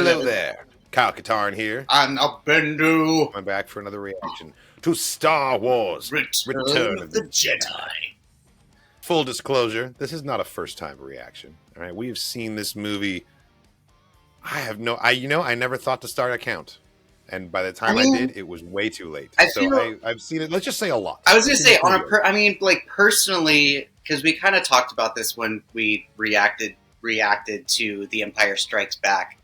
Hello there, Kyle Katarn here. I'm a Bendu. I'm back for another reaction to Star Wars Return of the Jedi. Full disclosure, this is not a first-time reaction. All right, we have seen this movie. I never thought to start a count, and by the time I did, it was way too late. I've seen it. Let's just say a lot. I was gonna say personally, because we kind of talked about this when we reacted to The Empire Strikes Back,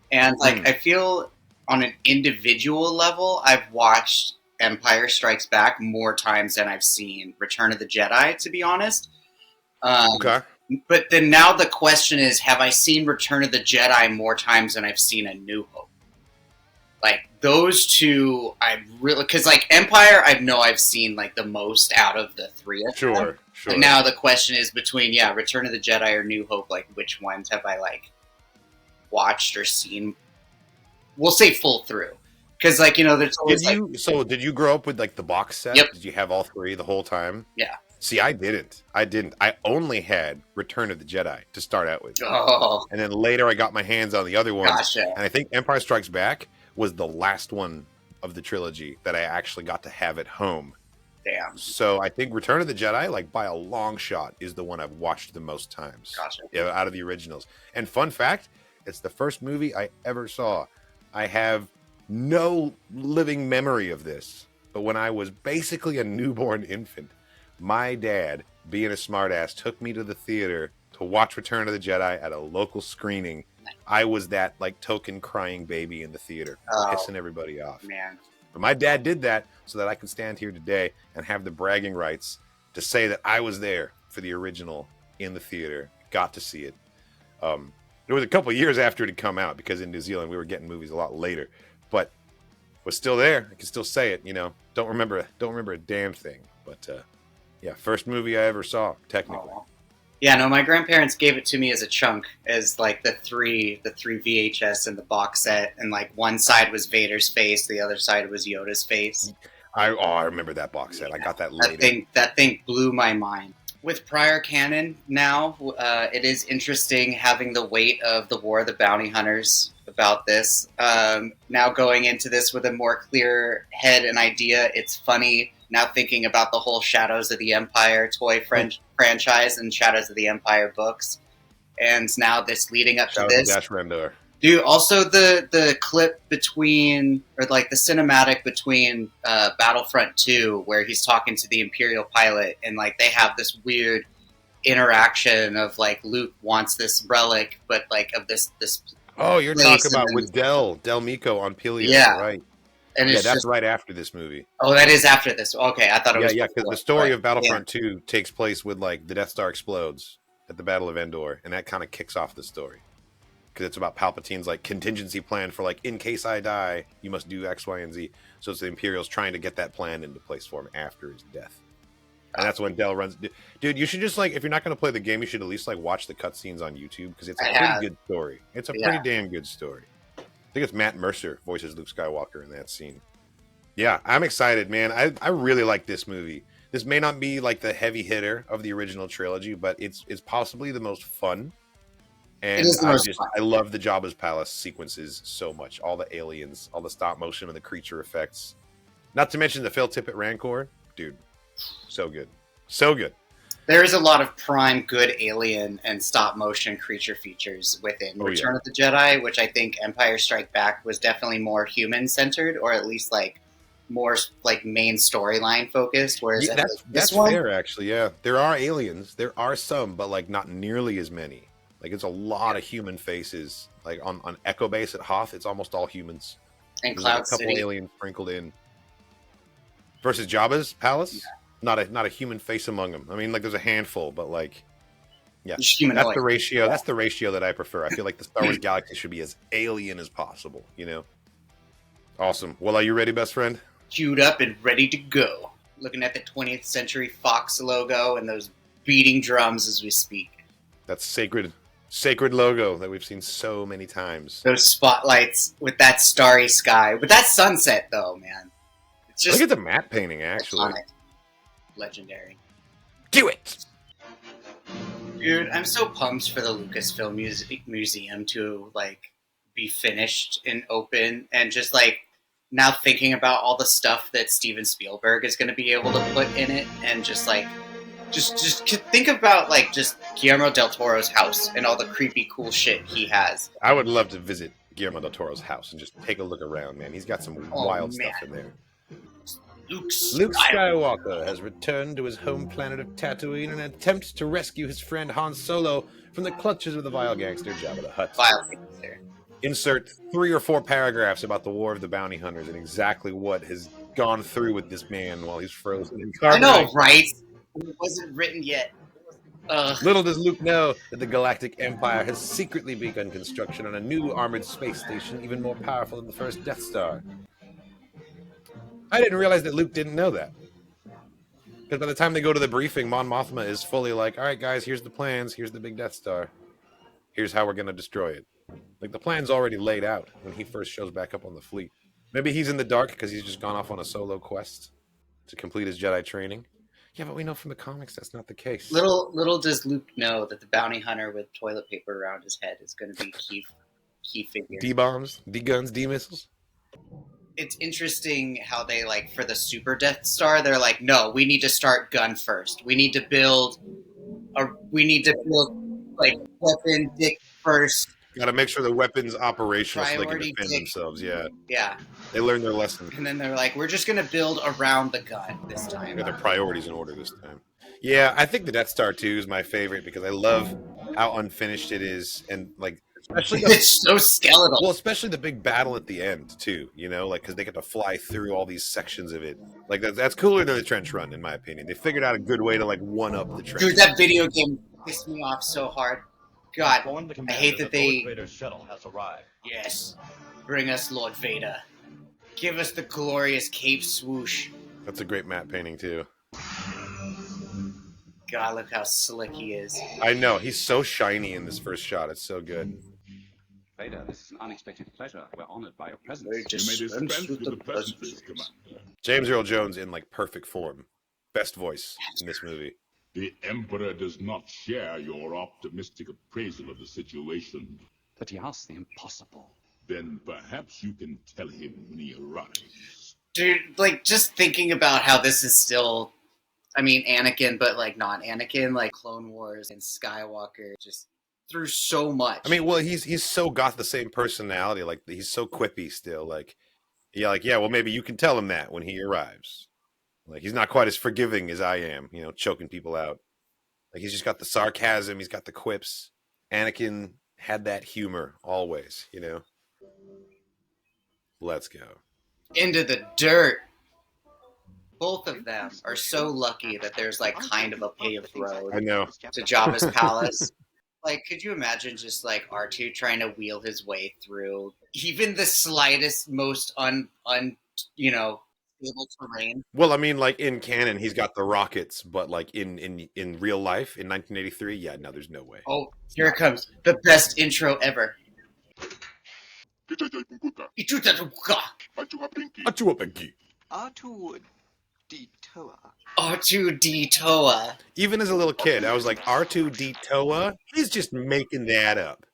and I feel on an individual level, I've watched Empire Strikes Back more times than I've seen Return of the Jedi, to be honest. Okay. But then now the question is, have I seen Return of the Jedi more times than I've seen A New Hope? Like, those two, I really... Because, Empire, I know I've seen, the most out of the three of them. Sure. And now the question is between, Return of the Jedi or New Hope, which ones have I, watched or seen? We'll say full through. Because, there's always, So, did you grow up with, the box set? Yep. Did you have all three the whole time? Yeah. See, I didn't. I only had Return of the Jedi to start out with. Oh. And then later I got my hands on the other ones. Gotcha. And I think Empire Strikes Back was the last one of the trilogy that I actually got to have at home. Damn. So I think Return of the Jedi, by a long shot, is the one I've watched the most times. Gotcha. Out of the originals. And fun fact, it's the first movie I ever saw. I have no living memory of this. But when I was basically a newborn infant, my dad, being a smartass, took me to the theater to watch Return of the Jedi at a local screening. I was that token crying baby in the theater, pissing everybody off. Man. But my dad did that so that I can stand here today and have the bragging rights to say that I was there for the original in the theater, got to see it. It was a couple of years after it had come out, because in New Zealand we were getting movies a lot later, but was still there. I can still say it. Don't remember a damn thing, but yeah, first movie I ever saw, technically. Oh. Yeah, no, my grandparents gave it to me as a chunk, as the three VHS in the box set, and one side was Vader's face, the other side was Yoda's face. I remember that box set. I got that later. That thing blew my mind. With prior canon now, it is interesting having the weight of the War of the Bounty Hunters about this. Now going into this with a more clear head and idea, it's funny. Now thinking about the whole Shadows of the Empire toy franchise and Shadows of the Empire books. And now this leading up to this. Dash Rendor. Dude, also the clip between, or the cinematic between Battlefront 2, where he's talking to the Imperial pilot, and they have this weird interaction of Luke wants this relic, but of this. Oh, you're talking about with Del Meeko on Pelion, right? And that's just right after this movie. Oh, that is after this. Okay, I thought it was. Yeah, because the story of Battlefront 2 takes place with the Death Star explodes at the Battle of Andor, and that kind of kicks off the story. Because it's about Palpatine's contingency plan for in case I die, you must do X, Y, and Z. So it's the Imperials trying to get that plan into place for him after his death. And that's when Del runs. Dude, you should just if you're not going to play the game, you should at least watch the cutscenes on YouTube, because it's a pretty good story. It's a pretty damn good story. I think it's Matt Mercer voices Luke Skywalker in that scene. Yeah, I'm excited, man. I really like this movie. This may not be the heavy hitter of the original trilogy, but it's possibly the most fun. And I love the Jabba's Palace sequences so much. All the aliens, all the stop motion and the creature effects. Not to mention the Phil Tippett Rancor. Dude, so good. So good. There is a lot of prime good alien and stop motion creature features within Return of the Jedi, which I think Empire Strike Back was definitely more human centered, or at least more main storyline focused. Whereas that's fair, actually. Yeah, there are aliens. There are some, but not nearly as many. It's a lot of human faces. On Echo Base at Hoth, it's almost all humans. And There's Cloud a couple City aliens sprinkled in. Versus Jabba's Palace. Yeah. Not a human face among them. I mean, there's a handful, but that's the ratio. Yeah. That's the ratio that I prefer. I feel the Star Wars galaxy should be as alien as possible. Awesome. Well, are you ready, best friend? Queued up and ready to go. Looking at the 20th Century Fox logo and those beating drums as we speak. That's sacred logo that we've seen so many times. Those spotlights with that starry sky, with that sunset, though, man. It's just look at the matte painting, actually. Iconic. Legendary. Do it! Dude, I'm so pumped for the Lucasfilm Museum to be finished and open, and just like now thinking about all the stuff that Steven Spielberg is going to be able to put in it, and just like just think about like just Guillermo del Toro's house and all the creepy cool shit he has. I would love to visit Guillermo del Toro's house and just take a look around, man. He's got some wild stuff in there. Luke Skywalker has returned to his home planet of Tatooine in an attempt to rescue his friend Han Solo from the clutches of the vile gangster Jabba the Hutt. Insert 3 or 4 paragraphs about the War of the Bounty Hunters and exactly what has gone through with this man while he's frozen in carbonite. I know, right? It wasn't written yet. Little does Luke know that the Galactic Empire has secretly begun construction on a new armored space station even more powerful than the first Death Star. I didn't realize that Luke didn't know that. Because by the time they go to the briefing, Mon Mothma is fully like, all right, guys, here's the plans. Here's the big Death Star. Here's how we're going to destroy it. Like, the plan's already laid out when he first shows back up on the fleet. Maybe he's in the dark because he's just gone off on a solo quest to complete his Jedi training. Yeah, but we know from the comics that's not the case. Little does Luke know that the bounty hunter with toilet paper around his head is going to be key figure. D-bombs, D-guns, D-missiles. It's interesting how they, like, for the Super Death Star, they're like, no, we need to start gun first. We need to build, like, weapon dick first. Got to make sure the weapon's operational so they can defend themselves, yeah. Yeah. They learned their lesson. And then they're like, we're just going to build around the gun this time. Got their priorities in order this time. Yeah, I think the Death Star 2 is my favorite because I love how unfinished it is, and, like, especially it's so skeletal. Well, especially the big battle at the end too. You know, like because they get to fly through all these sections of it. Like that's cooler than the trench run, in my opinion. They figured out a good way to like one up the trench. Dude, that video game pissed me off so hard. God, I hate that they. Lord Vader's shuttle has arrived. Yes, bring us Lord Vader. Give us the glorious cape swoosh. That's a great matte painting too. God, look how slick he is. I know he's so shiny in this first shot. It's so good. Vader, this is an unexpected pleasure. We're honored by your presence. You may dispense with the pleasantries, Commander. James Earl Jones in like perfect form. Best voice in this movie. The Emperor does not share your optimistic appraisal of the situation. But he asks the impossible. Then perhaps you can tell him when he arrives. Dude, like, just thinking about how this is still, I mean, Anakin, but like not Anakin, like Clone Wars and Skywalker, just through so much. I mean, well, he's so got the same personality. Like he's so quippy still. Like, yeah. Well, maybe you can tell him that when he arrives. Like he's not quite as forgiving as I am. You know, choking people out. Like he's just got the sarcasm. He's got the quips. Anakin had that humor always. You know. Let's go into the dirt. Both of them are so lucky that there's like kind of a paved road. I know. To Jabba's palace. Like, could you imagine just like R2 trying to wheel his way through even the slightest, most stable terrain? Well, I mean, like in canon, he's got the rockets, but like in real life, in 1983, yeah, no, there's no way. Oh, here it comes, the best intro ever. R2D-Toa. Even as a little kid, I was like, R2D-Toa? He's just making that up.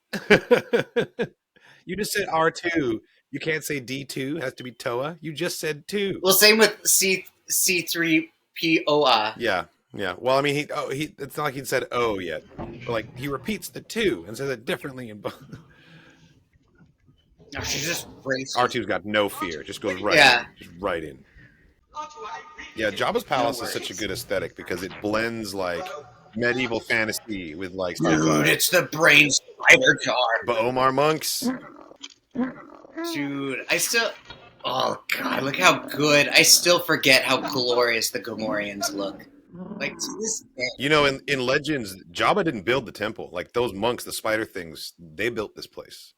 You just said R2. You can't say D2. It has to be Toa. You just said 2. Well, same with C3POA. Yeah. Well, I mean, it's not like he said O yet. But like, he repeats the 2 and says it differently in both. No, she's just racist. R2's got no fear. Just goes right in. Just right in. Yeah, Jabba's palace is such a good aesthetic because it blends like medieval fantasy with like dude, it's the brain spider jar. But Omar monks. Dude, oh god, look how good. I still forget how glorious the Gamorreans look. Like to this day. You know, in Legends, Jabba didn't build the temple. Like those monks, the spider things, they built this place.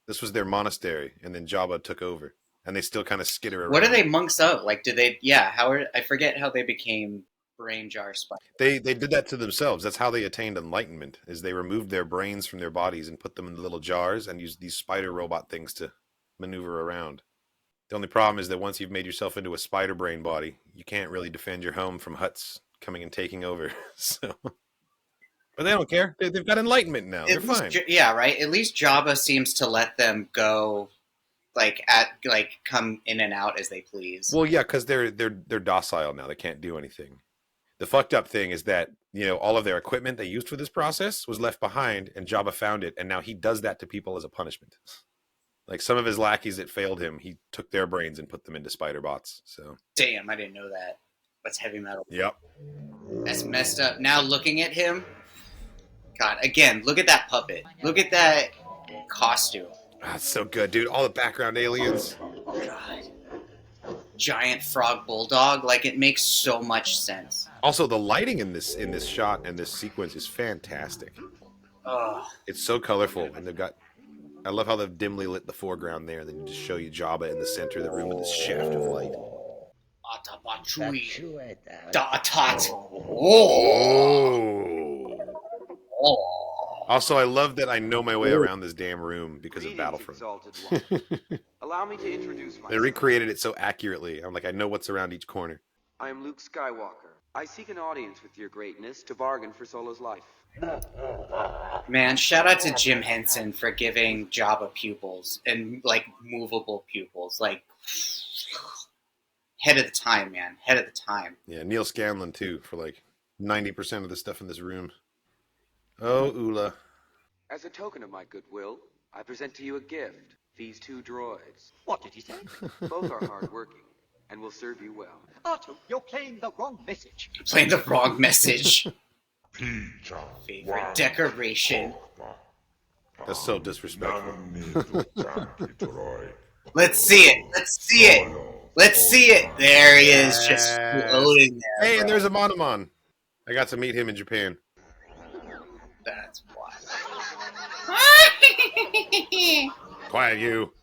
This was their monastery, and then Jabba took over. And they still kind of skitter around. What are they monks of? Like, did they? Yeah, I forget how they became brain jar spiders. They did that to themselves. That's how they attained enlightenment. Is they removed their brains from their bodies and put them in little jars and used these spider robot things to maneuver around. The only problem is that once you've made yourself into a spider brain body, you can't really defend your home from Hutts coming and taking over. So But they don't care. They've got enlightenment now. They're fine. Yeah, right. At least Jabba seems to let them go, come in and out as they please. Well, yeah, because they're docile now. They can't do anything. The fucked up thing is that, all of their equipment they used for this process was left behind, and Jabba found it, and now he does that to people as a punishment. Like some of his lackeys that failed him, he took their brains and put them into spider bots. So damn, I didn't know that. That's heavy metal. Yep. That's messed up. Now looking at him, God, again, look at that puppet. Look at that costume. That's so good, dude. All the background aliens. God. Giant frog bulldog, it makes so much sense. Also, the lighting in this shot and this sequence is fantastic. Oh, it's so colorful, and I love how they've dimly lit the foreground there, and then just show you Jabba in the center of the room with this shaft of light. Also, I love that I know my way around this damn room because of Battlefront. Allow me to introduce myself. They recreated it so accurately. I'm like, I know what's around each corner. I am Luke Skywalker. I seek an audience with your greatness to bargain for Solo's life. Man, shout out to Jim Henson for giving Jabba pupils and movable pupils. Head of the time, man. Head of the time. Yeah, Neil Scanlon too for 90% of the stuff in this room. Oh, Ula. As a token of my goodwill, I present to you a gift. These two droids. What did he say? Both are hardworking and will serve you well. Otto, you're playing the wrong message. Playing the wrong message. Favorite decoration. That's so disrespectful. Let's see it. Let's see it. Let's see it. There he is, just floating there. Hey, and there's a Monomon. I got to meet him in Japan. That's wild. Quiet, you.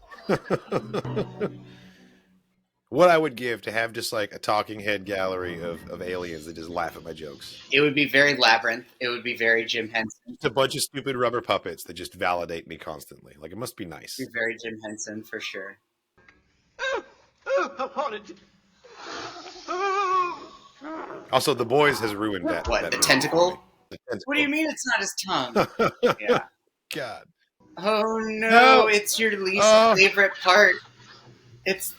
What I would give to have just a talking head gallery of aliens that just laugh at my jokes. It would be very Labyrinth. It would be very Jim Henson. It's a bunch of stupid rubber puppets that just validate me constantly. It must be nice. It would be very Jim Henson for sure. Horrid. Also, The Boys has ruined that. What, that the movie tentacle? for me. The tentacle? What do you mean it's not his tongue? Yeah. God. Oh no, it's your least favorite part. It's...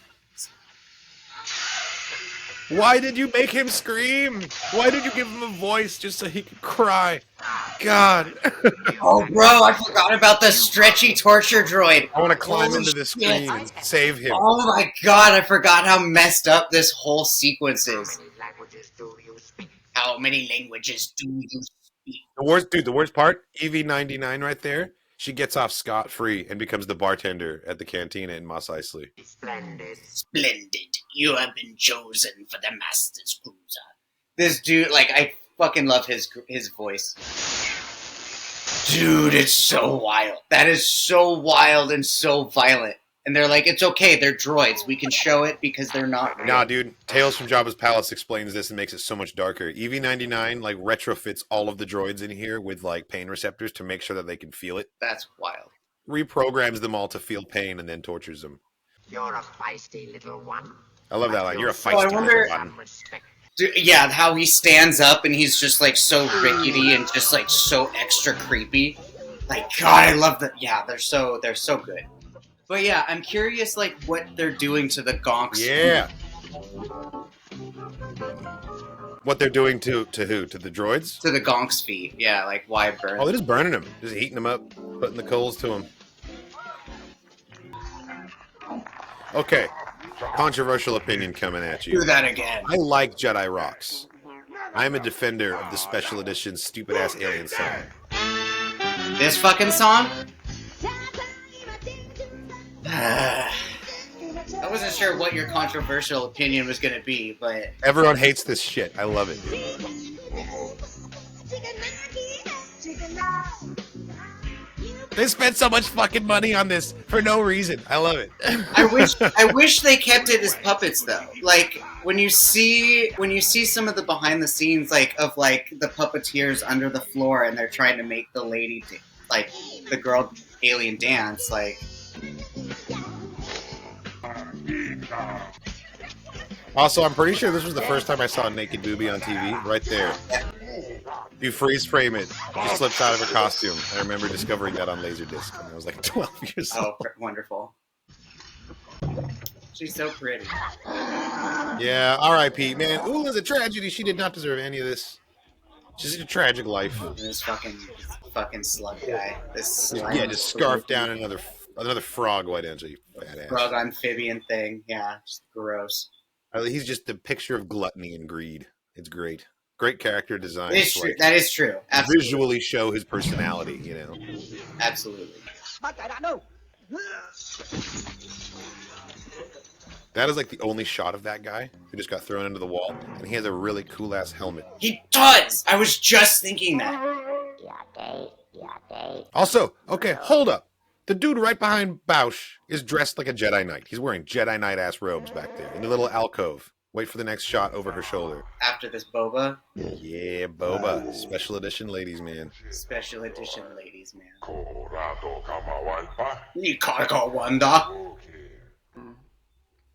Why did you make him scream? Why did you give him a voice just so he could cry? God. Oh, bro, I forgot about the stretchy torture droid. I want to climb into the screen and save him. Oh my God, I forgot how messed up this whole sequence is. How many languages do you speak? The worst part, EV-99 right there. She gets off scot-free and becomes the bartender at the cantina in Mos Eisley. Splendid. Splendid. You have been chosen for the Master's Cruiser. This dude, I fucking love his voice. Dude, it's so wild. That is so wild and so violent. And they're like, it's okay, they're droids. We can show it because they're not real. Nah, dude. Tales from Jabba's Palace explains this and makes it so much darker. EV-99, retrofits all of the droids in here with, pain receptors to make sure that they can feel it. That's wild. Reprograms them all to feel pain and then tortures them. You're a feisty little one. I love that line. You're a feisty little one. Dude, yeah, how he stands up and he's just, so rickety and just, so extra creepy. God, I love that. Yeah, they're so good. But yeah, I'm curious, what they're doing to the gonks. Yeah. What they're doing to who? To the droids? To the gonks' feet. Yeah, why burn? Oh, they're just burning them. Just heating them up, putting the coals to them. Okay. Controversial opinion coming at you. Do that again. I like Jedi Rocks. I'm a defender of the special edition stupid-ass alien song. This fucking song? I wasn't sure what your controversial opinion was going to be, but... Everyone hates this shit. I love it, dude. They spent so much fucking money on this for no reason. I love it. I wish they kept it as puppets, though. When you see some of the behind the scenes, of the puppeteers under the floor and they're trying to make the lady, the girl alien dance, Also, I'm pretty sure this was the first time I saw a naked boobie on TV. Right there. You freeze frame it. She slips out of her costume. I remember discovering that on Laserdisc when I was like 12 years old. Oh, wonderful. She's so pretty. Yeah, R.I.P. Man, Ula's a tragedy. She did not deserve any of this. She's a tragic life. This fucking slug guy. This slime Yeah, just scarf down another frog. Why don't you, fat ass? frog amphibian thing. Yeah, just gross. He's just the picture of gluttony and greed. It's great. Great character design. It's true. That is true. Absolutely. Visually show his personality, you know. Absolutely. That is like the only shot of that guy who just got thrown into the wall, and he has a really cool ass helmet. He does. I was just thinking that. Also, okay, hold up. The dude right behind Bausch is dressed like a Jedi Knight. He's wearing Jedi Knight ass robes back there in the little alcove. Wait for the next shot over her shoulder. After this boba. Yeah, boba. Special edition ladies, man. Special edition ladies, man.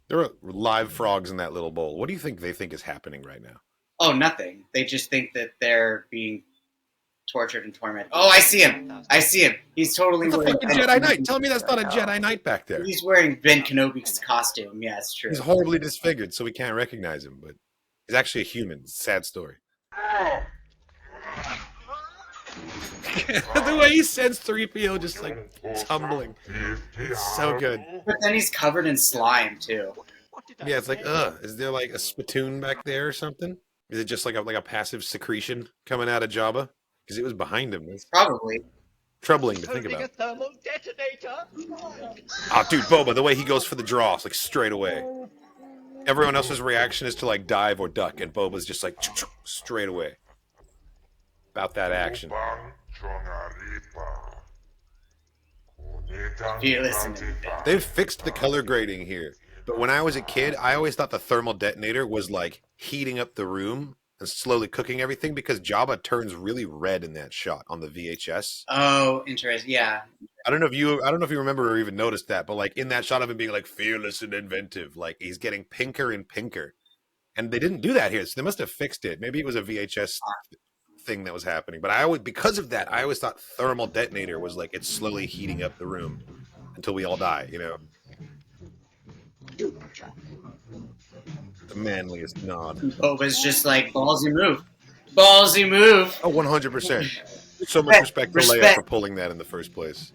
There are live frogs in that little bowl. What do you think they think is happening right now? Oh, nothing. They just think that they're being tortured and tormented. Oh, I see him. I see him. He's totally It's a wearing fucking Jedi Knight. Tell me that's not a Jedi Knight back there. He's wearing Ben Kenobi's costume. Yeah, it's true. He's horribly disfigured, so we can't recognize him, but he's actually a human. Sad story. The way he sends 3PO just like tumbling. It's so good. But then he's covered in slime too. Yeah, it's like, is there like a spittoon back there or something? Is it just like a passive secretion coming out of Jabba? Because it was behind him. It's Probably. troubling to think about. A thermal detonator. Oh, dude, Boba, the way he goes for the draws, like straight away. Everyone else's reaction is to like dive or duck, and Boba's just like straight away. About that action. If you listen to me. They've fixed the color grading here. But when I was a kid, I always thought the thermal detonator was like heating up the room and slowly cooking everything because Jabba turns really red in that shot on the VHS. Oh, interesting. Yeah. I don't know if you remember or even noticed that, but like in that shot of him being like fearless and inventive, like he's getting pinker and pinker. And they didn't do that here, so they must have fixed it. Maybe it was a VHS thing that was happening. But because of that, I always thought thermal detonator was like it's slowly heating up the room until we all die, you know. The manliest nod. Boba's just like, ballsy move. Ballsy move. Oh, 100%. So much respect to Leia for pulling that in the first place.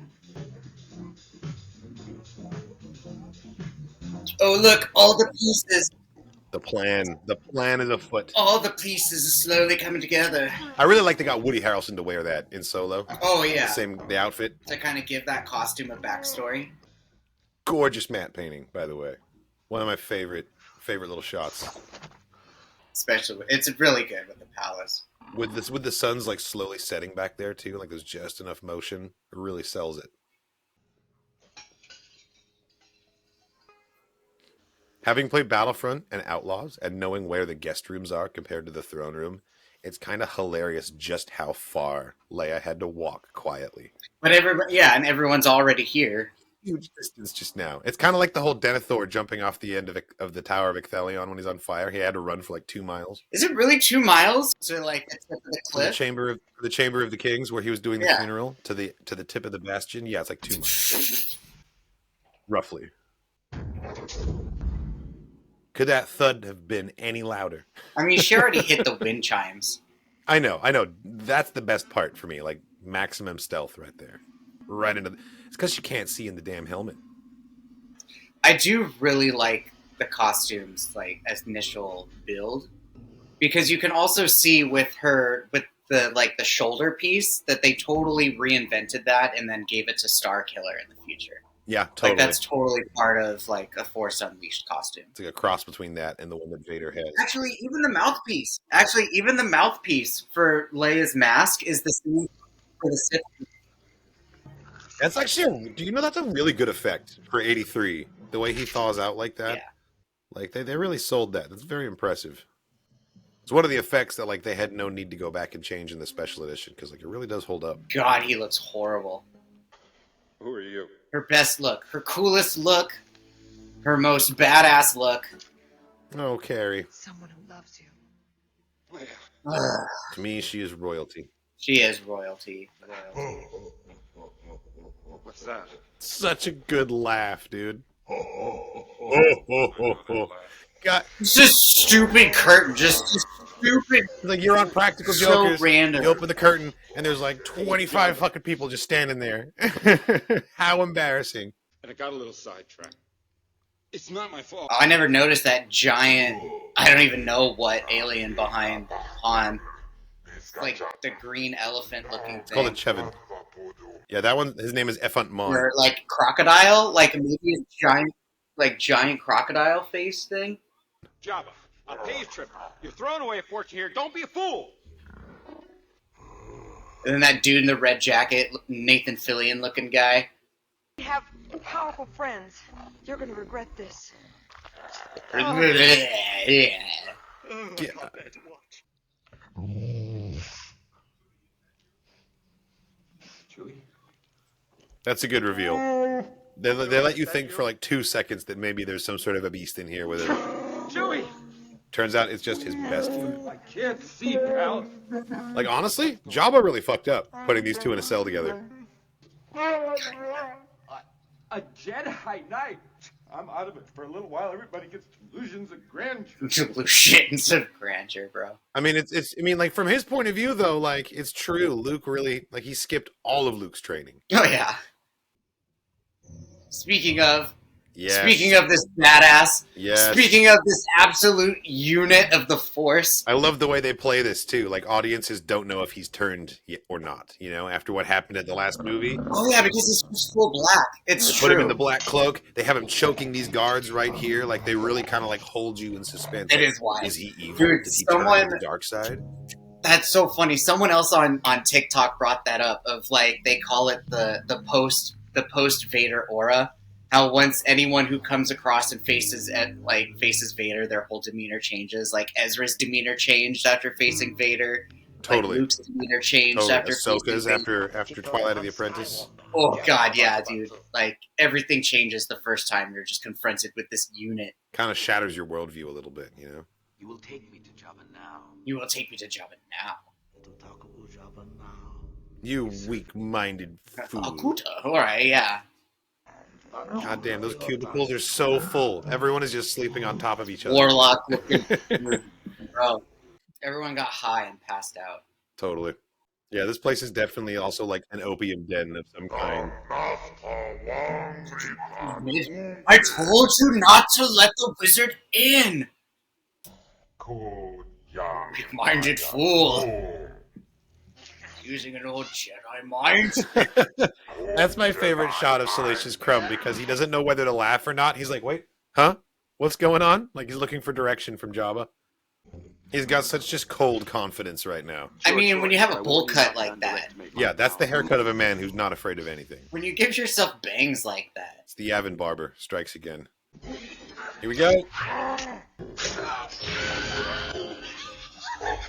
Oh, look, all the pieces. The plan is afoot. All the pieces are slowly coming together. I really like they got Woody Harrelson to wear that in Solo. Oh, yeah. The outfit. To kind of give that costume a backstory. Gorgeous matte painting, by the way. One of my favorite little shots. Especially, it's really good with the palace. With the sun's like slowly setting back there too, like there's just enough motion. It really sells it. Having played Battlefront and Outlaws and knowing where the guest rooms are compared to the throne room, it's kind of hilarious just how far Leia had to walk quietly. But and everyone's already here. Huge distance just now. It's kind of like the whole Denethor jumping off the end of the Tower of Icthelion when he's on fire. He had to run for like 2 miles. Is it really 2 miles? So like the tip of the From cliff? the chamber of the kings where he was doing the funeral to the tip of the bastion. Yeah, it's like 2 miles. Roughly. Could that thud have been any louder? I mean, she already hit the wind chimes. I know. That's the best part for me. Like maximum stealth right there. Right into it's because she can't see in the damn helmet. I do really like the costumes, like as initial build, because you can also see with the shoulder piece that they totally reinvented that and then gave it to Starkiller in the future. Yeah, totally. Like that's totally part of like a Force Unleashed costume. It's like a cross between that and the one that Vader has. Actually, even the mouthpiece for Leia's mask is the same for the Sith. That's actually, do you know that's a really good effect for 83? The way he thaws out like that. Yeah. Like they really sold that. That's very impressive. It's one of the effects that like they had no need to go back and change in the special edition because like it really does hold up. God, he looks horrible. Who are you? Her best look, her coolest look, her most badass look. Oh, Carrie. Someone who loves you. Where? To me, she is royalty. She is royalty. What's that? Such a good laugh, dude. God, It's just stupid curtain. Just stupid. it's like you're on Practical So Jokers. random. You open the curtain, and there's like 25 fucking people just standing there. How embarrassing. And it got a little sidetracked. It's not my fault. Oh, I never noticed that giant. I don't even know what alien behind Han. It's like the green elephant looking It's called a thing. Chevin. Yeah, that one. His name is Effant Mon. Or like crocodile, like maybe a giant crocodile face thing. Jabba, I'll pay you triple. You're throwing away a fortune here. Don't be a fool. And then that dude in the red jacket, Nathan Fillion looking guy. We have powerful friends. You're going to regret this. Yeah. Chewie. That's a good reveal. They let you think for like 2 seconds that maybe there's some sort of a beast in here with it. Chewie! Turns out it's just his best food. I can't see, pal. Like, honestly, Jabba really fucked up putting these two in a cell together. A Jedi Knight. I'm out of it for a little while. Everybody gets delusions of grandeur. Delusions of grandeur, bro. I mean, I mean, like, from his point of view, though, like, it's true. Luke really, like, he skipped all of Luke's training. Oh yeah. Speaking of Yes. Speaking of this badass. Yes. Speaking of this absolute unit of the Force. I love the way they play this, too. Like, audiences don't know if he's turned yet or not, you know, after what happened at the last movie. Oh, yeah, because he's full black. It's They true. put him in the black cloak. They have him choking these guards right here. Like, they really kind of, like, hold you in suspense. It Like, is wild. Is he evil? Dude, Did he turn someone- to the dark side? That's so funny. Someone else on TikTok brought that up of, like, they call it the post Vader aura. How once anyone who comes across and faces Vader, their whole demeanor changes. Like Ezra's demeanor changed after facing Vader. Totally. Like Luke's demeanor changed Totally. after Ahsoka's facing Vader. after Twilight of the Apprentice. Oh god, yeah, dude. Like everything changes the first time you're just confronted with this unit. Kind of shatters your worldview a little bit, you know? You will take me to Jabba now. You will take me to Jabba now. You weak-minded fool. Akuta. Alright, yeah. God damn, those cubicles are so full. Everyone is just sleeping on top of each other. Warlock looking. Bro. Everyone got high and passed out. Totally. Yeah, this place is definitely also like an opium den of some kind. I told you not to let the wizard in! Weak-minded fool. Using an old Jedi mind. That's my favorite shot of Salacious Crumb because he doesn't know whether to laugh or not. He's like, wait, huh? What's going on? Like he's looking for direction from Jabba. He's got such just cold confidence right now. I mean, when you have a bowl cut like that, Yeah, that's the haircut of a man who's not afraid of anything. when you give yourself bangs like that, It's the Yavin Barber strikes again. Here we go.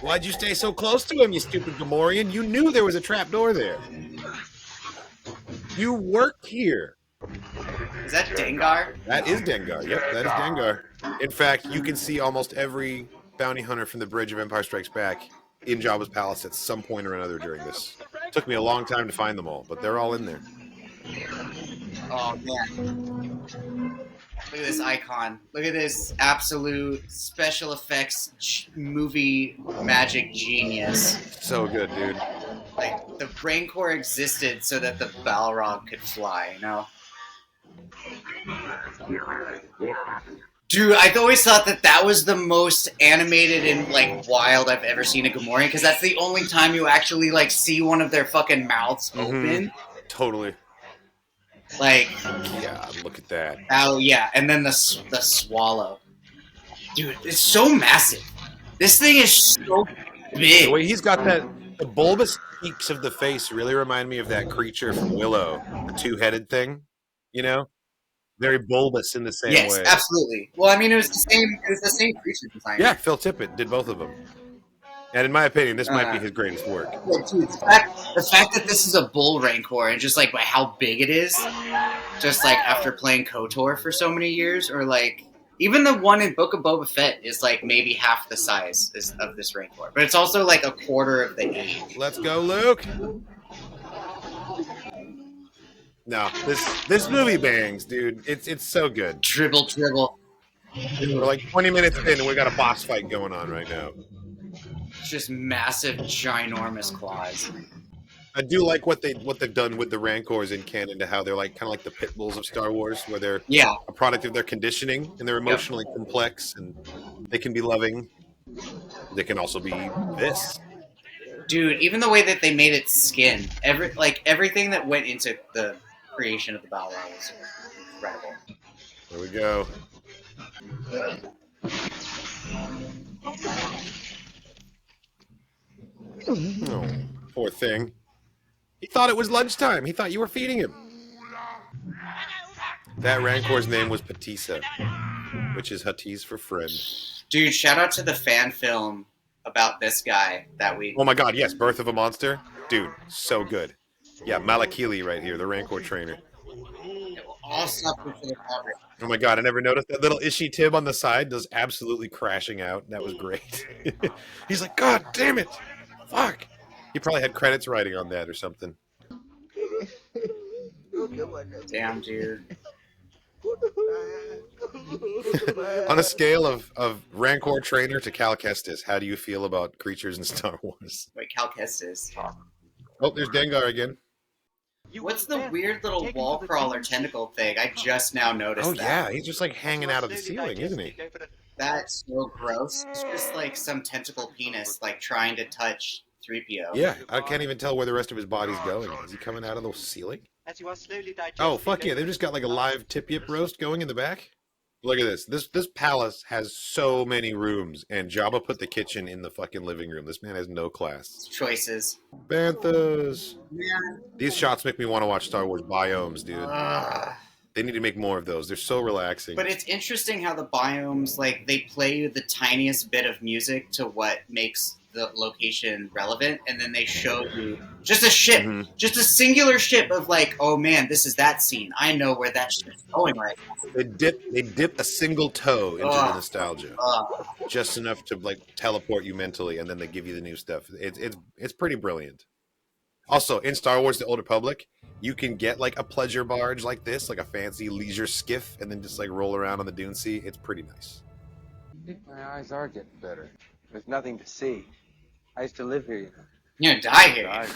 Why'd you stay so close to him, you stupid Gamorrean? You knew there was a trapdoor there. You work here. is that Dengar? That is Dengar. Yep, that is Dengar. In fact, you can see almost every bounty hunter from the Bridge of Empire Strikes Back in Jabba's palace at some point or another during this. Took me a long time to find them all, but they're all in there. Oh man. Look at this icon. Look at this absolute special effects movie magic genius. So good, dude. Like, the Rancor existed so that the Balrog could fly, you know? Dude, I've always thought that was the most animated and, like, wild I've ever seen a Gamorrean, because that's the only time you actually, like, see one of their fucking mouths open. Totally. Like, Yeah, look at that. oh yeah, and then the swallow. Dude, it's so massive. This thing is so The big. way he's got that, the bulbous cheeks of the face really remind me of that creature from Willow, the two-headed thing, you know? Very bulbous in the same Yes, way. absolutely. Well, I mean, it was the same creature design. Yeah, Phil Tippett did both of them. And in my opinion, this might be his greatest work. Yeah, dude, the fact that this is a bull rancor and just like by how big it is, just like after playing KOTOR for so many years, or like Even the one in Book of Boba Fett is like maybe half the size of this Rancor, but it's also like a quarter of the age. Let's go, Luke. No, this movie bangs, dude. It's so good. Dribble. We're like 20 minutes in, and we got a boss fight going on right now. It's just massive, ginormous claws. I do like what they've done with the Rancors in canon, to how they're like kind of like the pit bulls of Star Wars, where they're a product of their conditioning and they're emotionally complex, and they can be loving. They can also be this. Dude, even the way that they made its skin, everything that went into the creation of the Balrog was incredible. There we go. Oh, poor thing. He thought it was lunchtime. He thought you were feeding him. That Rancor's name was Patissa, which is Huttese for friend. Dude, shout out to the fan film about this guy that we... Oh my god, yes, Birth of a Monster. Dude, so good. Yeah, Malakili right here, the Rancor trainer. All stuff for the cover. Oh my god, I never noticed that little Ishi Tib on the side does absolutely crashing out. That was great. He's like, God damn it! Fuck! He probably had credits writing on that or something. Damn, dude. On a scale of Rancor trainer to Cal Kestis, how do you feel about creatures in Star Wars? Wait, Cal Kestis. Oh, there's Dengar again. What's the weird little wall crawler tentacle thing? I just now noticed that. Yeah, he's just like hanging out of the ceiling, isn't he? That's so gross. It's just like some tentacle penis like trying to touch 3PO. Yeah, I can't even tell where the rest of his body's going. Is he coming out of the ceiling? Oh, fuck yeah, they've just got like a live tip-yip roast going in the back. Look at this. This palace has so many rooms, and Jabba put the kitchen in the fucking living room. This man has no class. Choices. Banthas. Man. These shots make me want to watch Star Wars biomes, dude. They need to make more of those. They're so relaxing. But it's interesting how the biomes, like, they play you the tiniest bit of music to what makes the location relevant, and then they show you just a ship, just a singular ship of like, oh man, this is that scene. I know where that ship's going right now. They dip a single toe into the nostalgia, just enough to like teleport you mentally, and then they give you the new stuff. It's pretty brilliant. Also, in Star Wars: The Old Republic, you can get like a pleasure barge like this, like a fancy leisure skiff, and then just like roll around on the Dune Sea. It's pretty nice. I think my eyes are getting better. There's nothing to see. I used to live here, you know. You're gonna die here.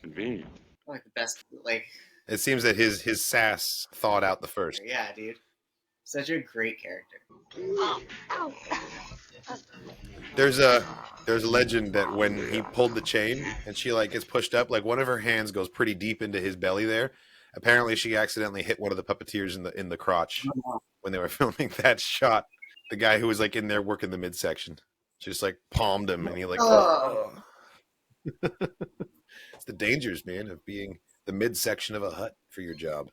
Convenient. Like the best, like. It seems that his sass thawed out the first. Yeah, dude. Such a great character. There's a legend that when he pulled the chain and she like gets pushed up, like one of her hands goes pretty deep into his belly there. Apparently, she accidentally hit one of the puppeteers in the crotch when they were filming that shot. The guy who was like in there working the midsection. She just like palmed him, and he like. Oh. It's the dangers, man, of being the midsection of a hut for your job.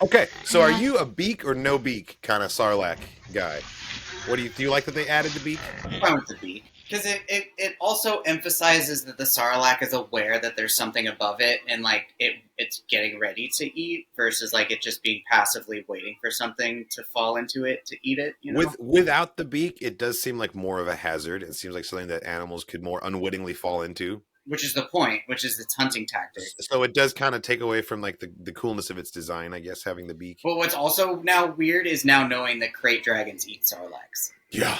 Okay, so are you a beak or no beak kind of Sarlacc guy? What do you like that they added the beak? I'm fine with the beak. Because it also emphasizes that the Sarlacc is aware that there's something above it, and like it's getting ready to eat, versus like it just being passively waiting for something to fall into it to eat it. You know? Without the beak, it does seem like more of a hazard. It seems like something that animals could more unwittingly fall into. Which is the point, which is its hunting tactic. So it does kind of take away from like the coolness of its design, I guess, having the beak. But what's also now weird is now knowing that crate dragons eat Sarlaccs. Yeah.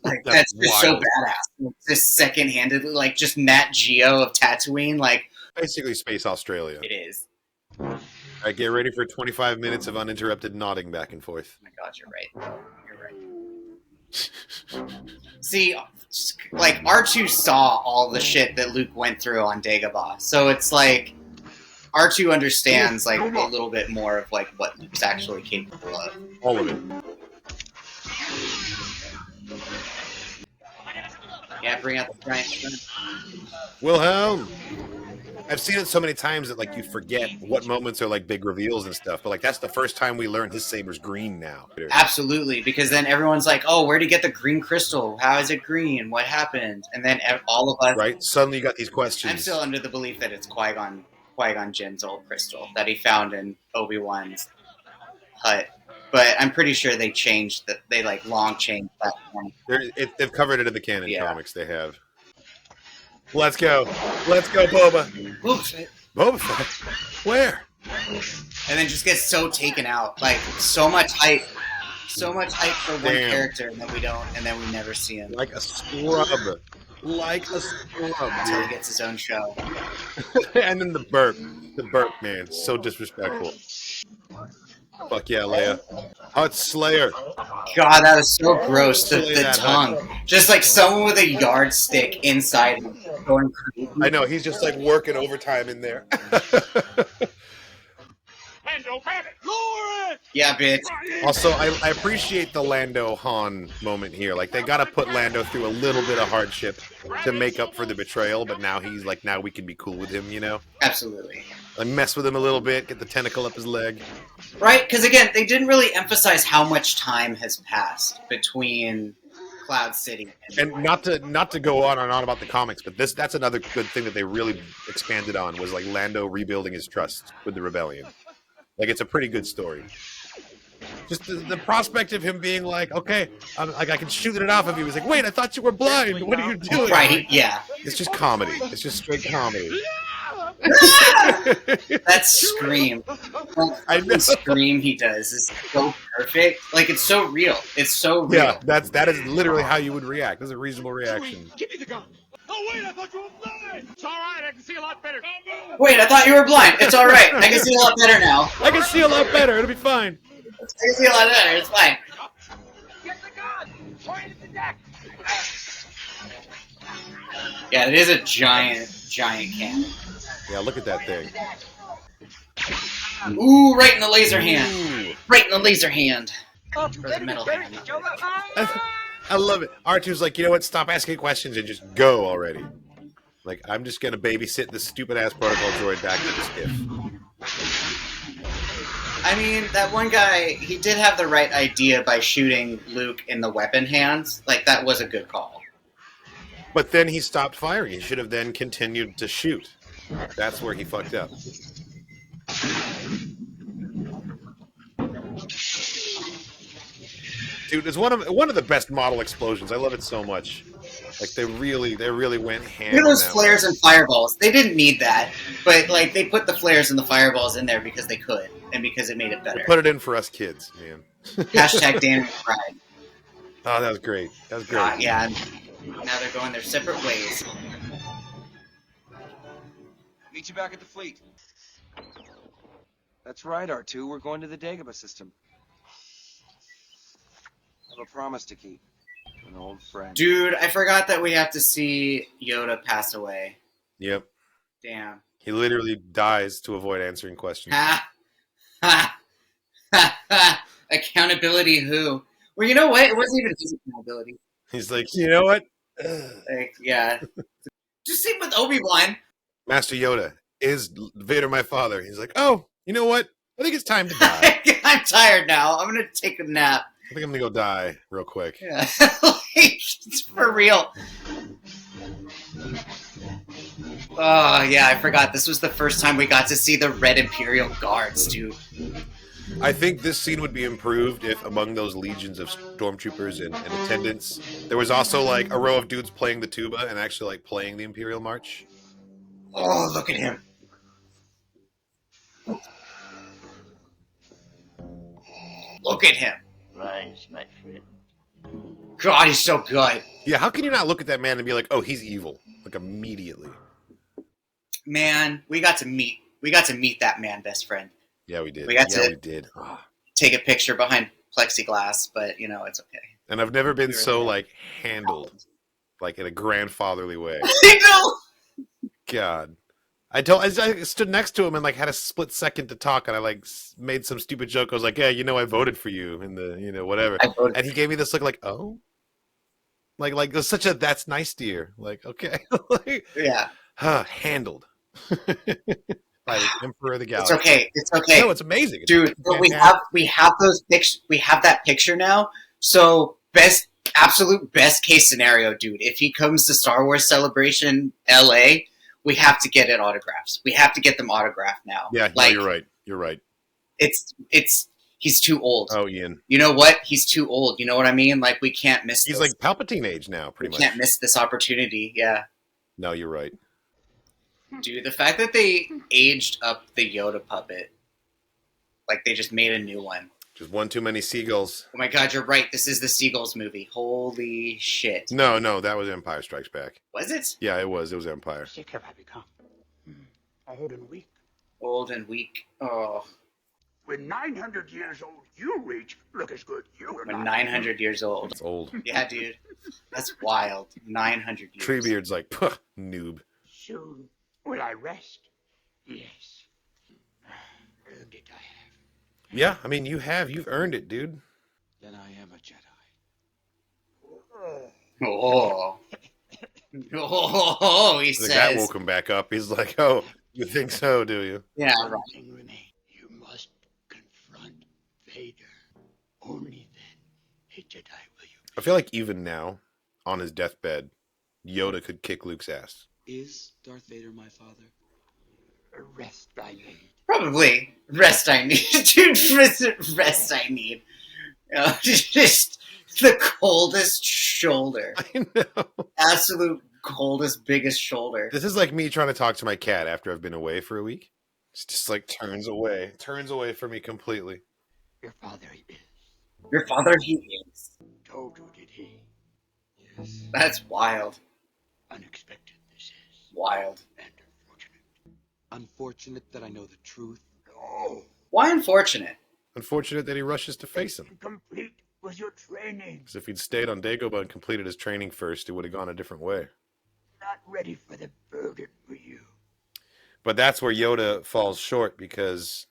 Like that's just so badass. Just second-handedly, like just Nat Geo of Tatooine, like basically Space Australia. It is. All right, get ready for 25 minutes of uninterrupted nodding back and forth. Oh my God, you're right. You're right. See, like R2 saw all the shit that Luke went through on Dagobah, so it's like R2 understands like a little bit more of like what Luke's actually capable of. All of it. Yeah, bring out the giant. Wilhelm! I've seen it so many times that like you forget what moments are like big reveals and stuff, but like that's the first time we learned his saber's green now. Absolutely, because then everyone's like, "Oh, where'd he get the green crystal? How is it green? What happened?" And then all of us, right? Suddenly you got these questions. I'm still under the belief that it's Qui-Gon Qui-Gon Jinn's old crystal that he found in Obi-Wan's hut. But I'm pretty sure they changed that. They like long changed that one. They've covered it in the canon Yeah. comics. They have. Let's go, Boba. Boba Fett. Where? And then just gets so taken out. Like so much hype for one character, and then we never see him. Like a scrub. Until he gets his own show. And then the burp, man, so disrespectful. Fuck yeah, Leia. Hut Slayer. God, that is so gross. The that tongue. Just like someone with a yardstick inside him going crazy. I know, he's just like working overtime in there. Yeah, bitch. Also, I appreciate the Lando Han moment here. Like, they gotta put Lando through a little bit of hardship to make up for the betrayal, but now he's like, now we can be cool with him, you know? Absolutely. Like, mess with him a little bit, get the tentacle up his leg. Right? Because again, they didn't really emphasize how much time has passed between Cloud City and not to go on and on about the comics, but that's another good thing that they really expanded on was like Lando rebuilding his trust with the rebellion. Like, it's a pretty good story. Just the prospect of him being like, okay, I can shoot it off of you. He's like, wait, I thought you were blind. What are you doing? Right? Yeah. It's just comedy. It's just straight comedy. That scream. The scream he does is so perfect. Like, it's so real. It's so real. Yeah, that is literally how you would react. That's a reasonable reaction. Give me the gun. Oh, wait, I thought you were blind. It's all right. I can see a lot better. Wait, I thought you were blind. It's all right. I can see a lot better now. I can see a lot better. It'll be fine. I can see a lot better. It's fine. Get the gun! Point at the deck! Yeah, it is a giant cannon. Yeah, look at that thing. Ooh, right in the laser hand. Right in the laser hand. Or the metal hand. I love it. R2's like, you know what? Stop asking questions and just go already. Like, I'm just gonna babysit this stupid-ass protocol droid back to the skiff. I mean, that one guy, he did have the right idea by shooting Luke in the weapon hands. Like, that was a good call. But then he stopped firing. He should have then continued to shoot. That's where he fucked up. Dude, it's one of the best model explosions. I love it so much. Like, they really went ham. Look at those flares and fireballs. They didn't need that, but like they put the flares and the fireballs in there because they could and because it made it better. They put it in for us kids, man. Hashtag Dan and Pride. Oh, that was great. That was great. Yeah. And now they're going their separate ways. Meet you back at the fleet. That's right, R2. We're going to the Dagobah system. I have a promise to keep. An old friend. Dude, I forgot that we have to see Yoda pass away. Yep. Damn. He literally dies to avoid answering questions. Ha! Ha! Ha! Ha! Accountability who? Well, you know what? It wasn't even his accountability. He's like, you know what? Like, yeah. Just same with Obi-Wan. Master Yoda, is Vader my father? He's like, oh, you know what? I think it's time to die. I'm tired now. I'm going to take a nap. I think I'm going to go die real quick. Yeah. It's for real. Oh, yeah, I forgot. This was the first time we got to see the Red Imperial Guards, dude. I think this scene would be improved if among those legions of stormtroopers and attendants, there was also like a row of dudes playing the tuba and actually like playing the Imperial March. Oh, look at him. Look at him. Thanks, my friend. God, he's so good. Yeah, how can you not look at that man and be like, oh, he's evil? Like, immediately. Man, we got to meet that man, best friend. Yeah, we did. We got we did. Take a picture behind plexiglass, but, you know, it's okay. And I've never been so, like, handled. Like, in a grandfatherly way. I know! God. I stood next to him and, like, had a split second to talk, and I, like, made some stupid joke. I was like, yeah, you know, I voted for you in the, you know, whatever. And he gave me this look like, oh? Like, it was such a, that's nice, dear. Like, okay. Like, yeah. Handled. By the Emperor of the Galaxy. It's okay. It's okay. No, it's amazing. Dude, but we have those pictures. We have that picture now. So absolute best case scenario, dude. If he comes to Star Wars Celebration LA we have to get it autographs. We have to get them autographed now. Yeah, like, no, you're right. You're right. He's too old. Oh, Ian. You know what? He's too old. You know what I mean? Like, we can't miss He's this. like Palpatine age now, pretty much. We can't miss this opportunity. Yeah. No, you're right. Dude, the fact that they aged up the Yoda puppet, like they just made a new one. Just one too many seagulls. Oh my god, you're right. This is the Seagulls movie. Holy shit. No, that was Empire Strikes Back. Was it? Yeah, it was. It was Empire. Sick have I become. Old and weak. Old and weak. Oh. When 900 years old, you reach, look as good you were When not. 900 years old. It's old. Yeah, dude. That's wild. 900 years. Treebeard's like, puh, noob. Soon will I rest. Yes. Earned it I have. Yeah, I mean, you've earned it, dude. Then I am a Jedi. Oh. Oh, he says. That woke him back up. He's like, oh, you think so, do you? Yeah, right. Nothing remains. You must confront Vader. Only then a Jedi will you. I feel like even now, on his deathbed, Yoda could kick Luke's ass. Is Darth Vader my father? Rest I need. Probably. Rest I need. Dude, rest I need. Just the coldest shoulder. I know. Absolute coldest, biggest shoulder. This is like me trying to talk to my cat after I've been away for a week. It's just like turns away from me completely. Your father is. Your father, he is. Told you, did he? Yes. That's wild. Unexpected this is. Wild. And unfortunate. Unfortunate that I know the truth. No. Why unfortunate? Unfortunate that he rushes to face him. Incomplete was your training. Because if he'd stayed on Dagobah and completed his training first, it would have gone a different way. Not ready for the burden for you. But that's where Yoda falls short, because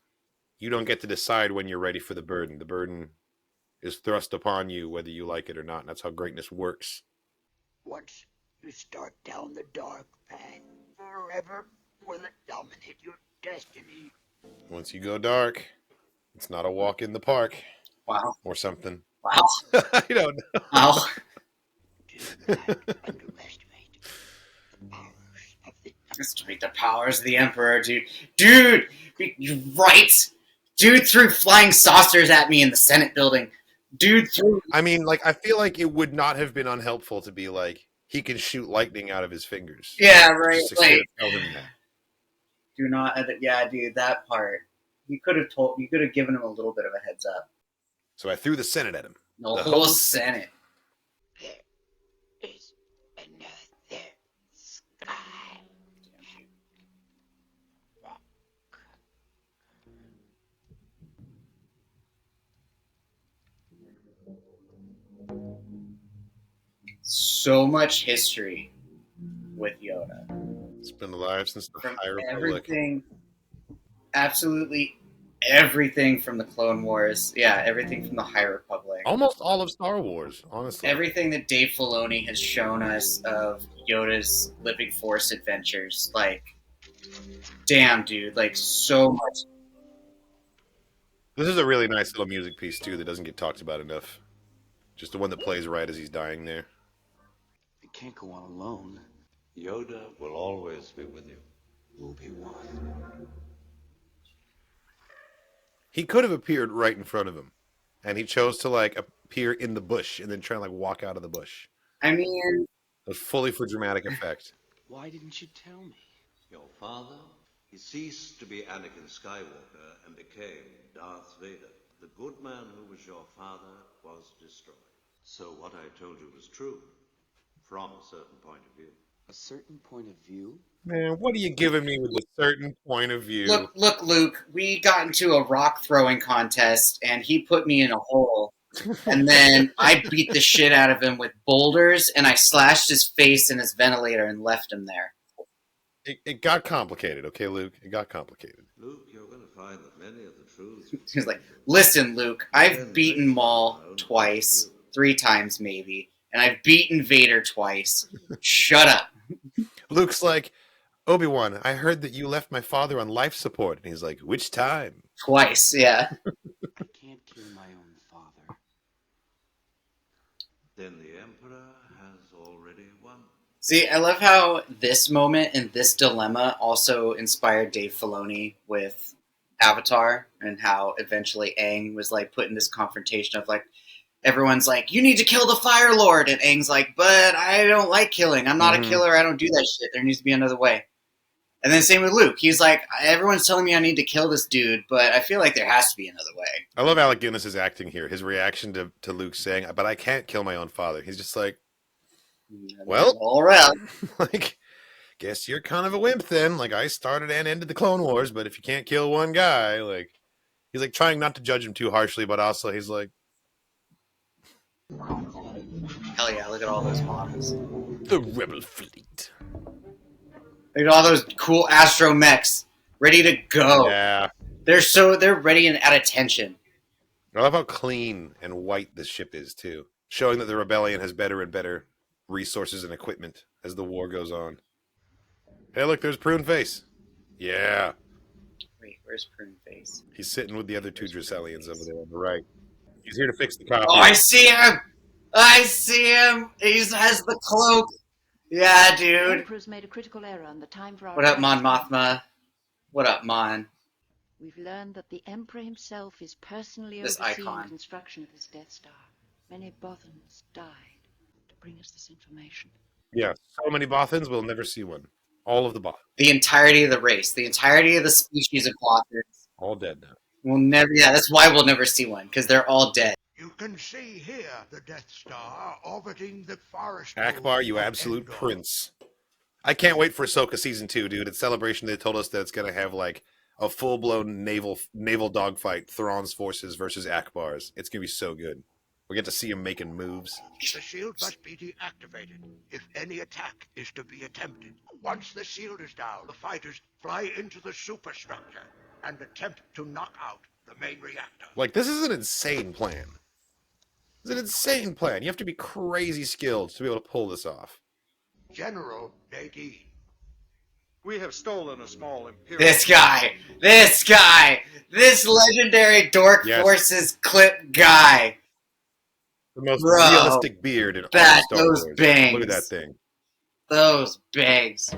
you don't get to decide when you're ready for the burden. The burden is thrust upon you whether you like it or not. And that's how greatness works. Once you start down the dark path, forever will it dominate your destiny. Once you go dark, it's not a walk in the park. Wow. Or something. Wow. I don't know. Wow. Do not underestimate the powers of the Underestimate the powers of the Emperor, dude. Dude! You're right! Dude threw flying saucers at me in the Senate building. Dude threw... I mean, like, I feel like it would not have been unhelpful to be like, he can shoot lightning out of his fingers. Yeah, right. Just to Like, tell him that. do not... Yeah, dude, that part. You could have given him a little bit of a heads up. So I threw the Senate at him. The The whole whole Senate. There is another sky. So much history with Yoda. It's been alive since the From High Republic. everything, absolutely everything from the Clone Wars. Yeah, everything from the High Republic. Almost all of Star Wars, honestly. Everything that Dave Filoni has shown us of Yoda's Living Force adventures. Like, damn, dude. Like, so much. This is a really nice little music piece, too, that doesn't get talked about enough. Just the one that plays right as he's dying there. I can't go on alone. Yoda will always be with you. Obi-Wan. He could have appeared right in front of him. And he chose to, like, appear in the bush and then try and, like, walk out of the bush. I mean... It was fully for dramatic effect. Why didn't you tell me? Your father, he ceased to be Anakin Skywalker and became Darth Vader. The good man who was your father was destroyed. So what I told you was true, from a certain point of view. A certain point of view? Man, what are you giving me with a certain point of view? Look, Luke, we got into a rock throwing contest, and he put me in a hole. And then I beat the shit out of him with boulders, and I slashed his face in his ventilator and left him there. It got complicated, okay, Luke? It got complicated. Luke, you're going to find that many of the truths... He was like, listen, Luke, I've beaten Maul twice, 3 times maybe, and I've beaten Vader twice. Shut up. Luke's like, Obi-Wan, I heard that you left my father on life support. And he's like, which time? Twice, yeah. I can't kill my own father. Then the Emperor has already won. See, I love how this moment and this dilemma also inspired Dave Filoni with Avatar, and how eventually Aang was like put in this confrontation of like, everyone's like, you need to kill the Fire Lord, and Aang's like, but I don't like killing. I'm not a killer. I don't do that shit. There needs to be another way. And then same with Luke. He's like, everyone's telling me I need to kill this dude, but I feel like there has to be another way. I love Alec Guinness's acting here. His reaction to Luke saying, but I can't kill my own father. He's just like, well, all right. Like, guess you're kind of a wimp then. Like, I started and ended the Clone Wars, but if you can't kill one guy, like, he's like trying not to judge him too harshly, but also he's like, hell yeah, look at all those models. the Rebel Fleet. Look at all those cool astromechs ready to go. Yeah. They're ready and at attention. I love how clean and white this ship is, too. Showing that the rebellion has better and better resources and equipment as the war goes on. Hey, look, there's Prune Face. Yeah. Wait, where's Prune Face? He's sitting with the other two Dracelians over there on the right. He's here to fix the copy. Oh, I see him! I see him! He has the cloak! Yeah, dude. Emperor's made a critical error on the time for our What up, Mon Mothma? What up, Mon? We've learned that the Emperor himself is personally This overseeing icon. construction of this Death Star. Many Bothans died to bring us this information. Yeah, so many Bothans, we'll never see one. All of the Bothans. The entirety of the race, the entirety of the species of Bothans. All dead now. We'll never, yeah, that's why we'll never see one, because they're all dead. You can see here the Death Star orbiting the forest. Akbar, you absolute prince. I can't wait for Ahsoka Season 2, dude. At Celebration, they told us that it's going to have, like, a full-blown naval dogfight, Thrawn's forces versus Akbar's. It's going to be so good. We get to see him making moves. The shield must be deactivated if any attack is to be attempted. Once the shield is down, the fighters fly into the superstructure and attempt to knock out the main reactor. Like, this is an insane plan. It's an insane plan. You have to be crazy skilled to be able to pull this off. General Nadine. We have stolen a small Imperial... This guy! This legendary Dork Forces clip guy! The most Bro, realistic beard in all Star Wars. bangs. Look at that thing. Those bangs.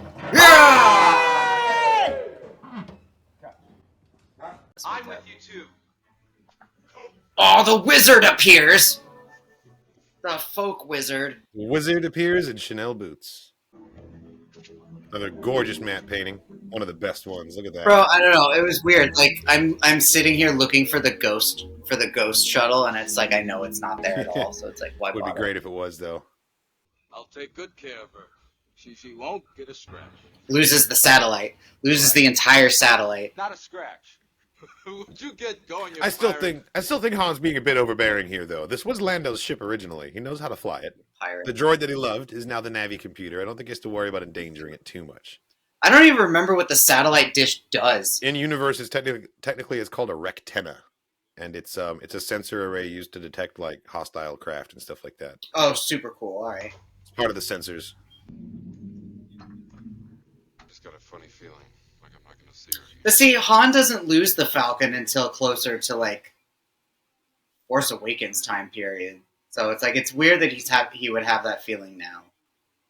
I'm with you too. Oh, the wizard appears! The folk wizard. The wizard appears in Chanel boots. Another gorgeous matte painting. One of the best ones. Look at that. Bro, I don't know. It was weird. Like, I'm sitting here looking for the ghost shuttle, and it's like I know it's not there at all. So it's like, why Would bother? be great if it was, though. I'll take good care of her. She won't get a scratch. Loses the satellite. Loses the entire satellite. Not a scratch. Would you get going? I still think Han's being a bit overbearing here, though. This was Lando's ship originally. He knows how to fly it. Pirate. The droid that he loved is now the Navi computer. I don't think he has to worry about endangering it too much. I don't even remember what the satellite dish does. In universe, it's technically it's called a rectenna, and it's a sensor array used to detect like hostile craft and stuff like that. Oh, super cool. All right. It's part of the sensors. I just got a funny feeling like I'm not going to see her. But see, Han doesn't lose the Falcon until closer to like Force Awakens time period. So it's like it's weird that he would have that feeling now.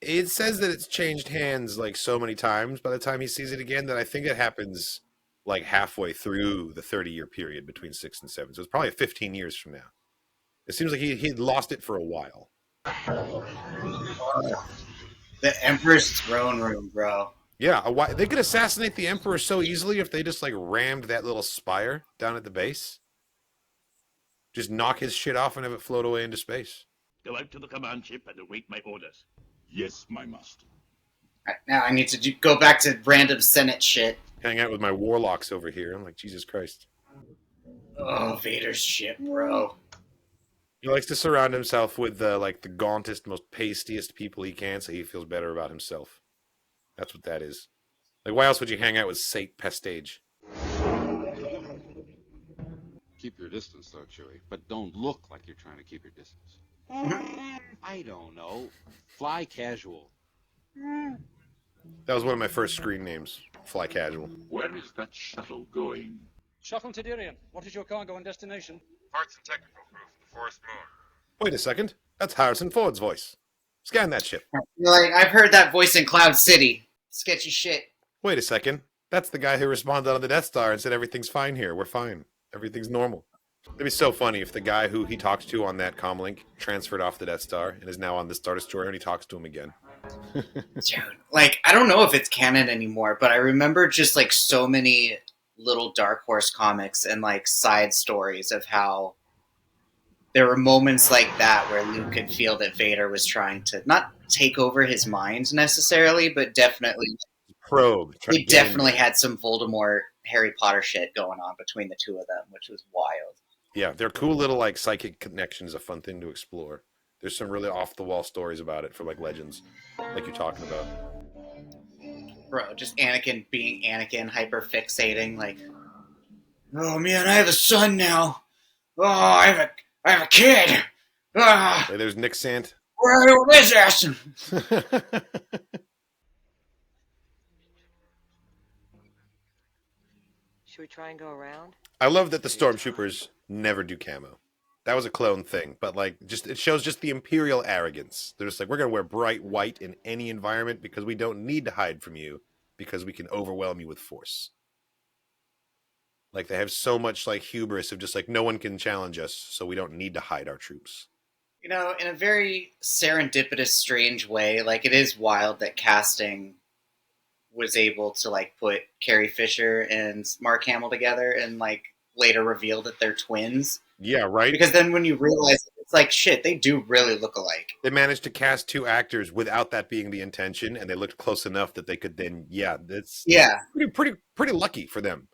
It says that it's changed hands like so many times by the time he sees it again that I think it happens like halfway through the 30-year period between 6 and 7. So it's probably 15 years from now. It seems like he'd lost it for a while. The Emperor's throne room, bro. Yeah, they could assassinate the Emperor so easily if they just like rammed that little spire down at the base. Just knock his shit off and have it float away into space. Go out to the command ship and await my orders. Yes, my master. Right, now I need to go back to random Senate shit. Hang out with my warlocks over here. I'm like, Jesus Christ. Oh, Vader's ship, bro. He likes to surround himself with like the gauntest, most pastiest people he can so he feels better about himself. That's what that is. Like, why else would you hang out with Sate Pestage? Keep your distance, though, Chewie. But don't look like you're trying to keep your distance. I don't know. Fly casual. That was one of my first screen names. Fly Casual. Where is that shuttle going? Shuttle to Dirian. What is your cargo and destination? Parts and technical crew from the Forest Moon. Wait a second. That's Harrison Ford's voice. Scan that ship. You're like, I've heard that voice in Cloud City. Sketchy shit. Wait a second. That's the guy who responded on the Death Star and said everything's fine here. We're fine. Everything's normal. It'd be so funny if the guy who he talks to on that comlink transferred off the Death Star and is now on the Star Destroyer and he talks to him again. Dude, like, I don't know if it's canon anymore, but I remember just like so many little Dark Horse comics and like side stories of how there were moments like that where Luke could feel that Vader was trying to not take over his mind necessarily, but definitely probe. He definitely had some Voldemort Harry Potter shit going on between the two of them, which was wild. Yeah, they're cool little like psychic connections, a fun thing to explore. There's some really off the wall stories about it for like legends, like you're talking about. Bro, just Anakin being Anakin, hyper fixating, like, oh man, I have a son now. Oh, I have a kid. Ah, hey, there's Nick Sant. Where's his ass? Should we try and go around? I love that the stormtroopers never do camo. That was a clone thing, but like, just it shows just the Imperial arrogance. They're just like, we're gonna wear bright white in any environment because we don't need to hide from you because we can overwhelm you with force. Like they have so much like hubris of just like no one can challenge us, so we don't need to hide our troops. You know, in a very serendipitous, strange way, like it is wild that casting was able to like put Carrie Fisher and Mark Hamill together and like later reveal that they're twins. Yeah, right? Because then when you realize it's like, shit, they do really look alike. They managed to cast two actors without that being the intention, and they looked close enough that they could then, that's pretty lucky for them.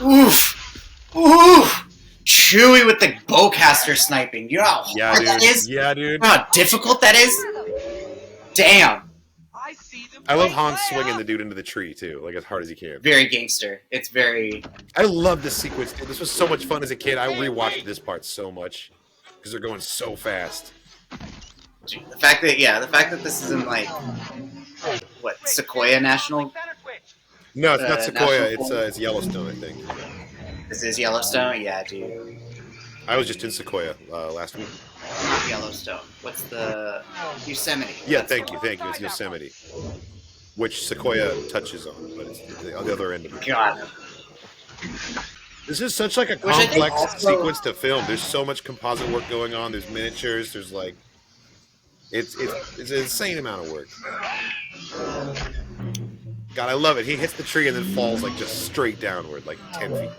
Oof. Oof. Chewie with the bowcaster sniping. You know how hard that is? Yeah, dude. You know how difficult that is? Damn. I love Han swinging the dude into the tree, too, like as hard as he can. Very gangster. It's very... I love this sequence, dude. This was so much fun as a kid. I rewatched this part so much because they're going so fast. Dude, the fact that this is in, like, what, Sequoia National... No, it's not Sequoia. It's Yellowstone, I think. This is Yellowstone? Yeah, dude. I was just in Sequoia last week. Not Yellowstone. What's the... Yosemite. Yeah, thank you. It's Yosemite. Which Sequoia touches on, but it's the other end of it. God. This is such like a complex sequence to film. There's so much composite work going on. There's miniatures. There's like... It's an insane amount of work. God, I love it. He hits the tree and then falls like just straight downward, like 10 feet.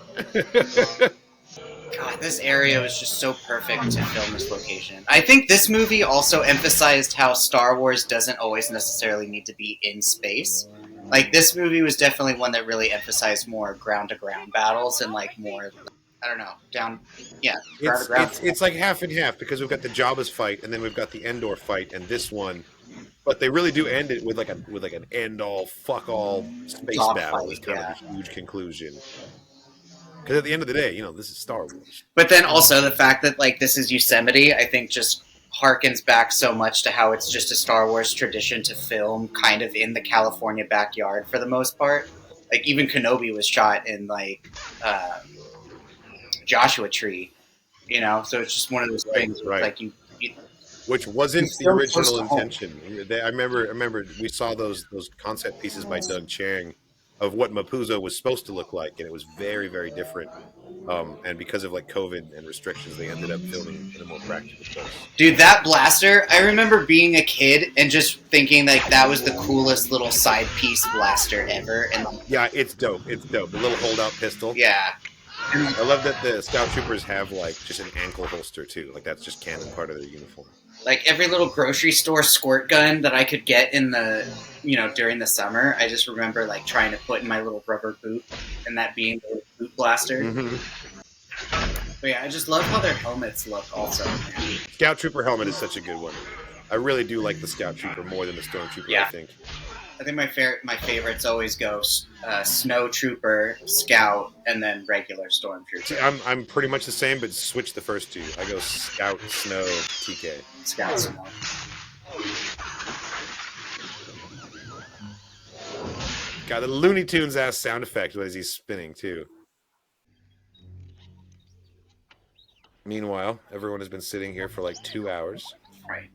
God, this area was just so perfect to film this location. I think this movie also emphasized how Star Wars doesn't always necessarily need to be in space. Like, this movie was definitely one that really emphasized more ground-to-ground battles and, like, more, I don't know, ground-to-ground. It's like half and half because we've got the Jabba's fight and then we've got the Endor fight and this one. But they really do end it with like an end-all, fuck-all space battle. It's kind of a huge conclusion. Because at the end of the day, you know, this is Star Wars. But then also the fact that, like, this is Yosemite, I think just harkens back so much to how it's just a Star Wars tradition to film kind of in the California backyard for the most part. Like, even Kenobi was shot in, like, Joshua Tree, you know? So it's just one of those things where, like, you which wasn't the original intention. I remember we saw those concept pieces by Doug Chiang of what Mapuzo was supposed to look like, and it was very, very different. And because of like COVID and restrictions, they ended up filming in a more practical place. Dude, that blaster! I remember being a kid and just thinking like that was the coolest little side piece blaster ever. And yeah, it's dope. It's dope. The little holdout pistol. Yeah. I love that the Scout Troopers have like just an ankle holster too. Like that's just canon part of their uniform. Like every little grocery store squirt gun that I could get in the, you know, during the summer, I just remember like trying to put in my little rubber boot and that being the boot blaster. Mm-hmm. But yeah, I just love how their helmets look also. Man. Scout Trooper helmet is such a good one. I really do like the Scout Trooper more than the Stormtrooper, yeah. I think. I think my favorites always go Snow Trooper, Scout, and then regular Stormtrooper. I'm pretty much the same, but switch the first two. I go Scout, Snow, TK. Scout, Snow. Got the Looney Tunes ass sound effect as he's spinning too. Meanwhile, everyone has been sitting here for like 2 hours. Right.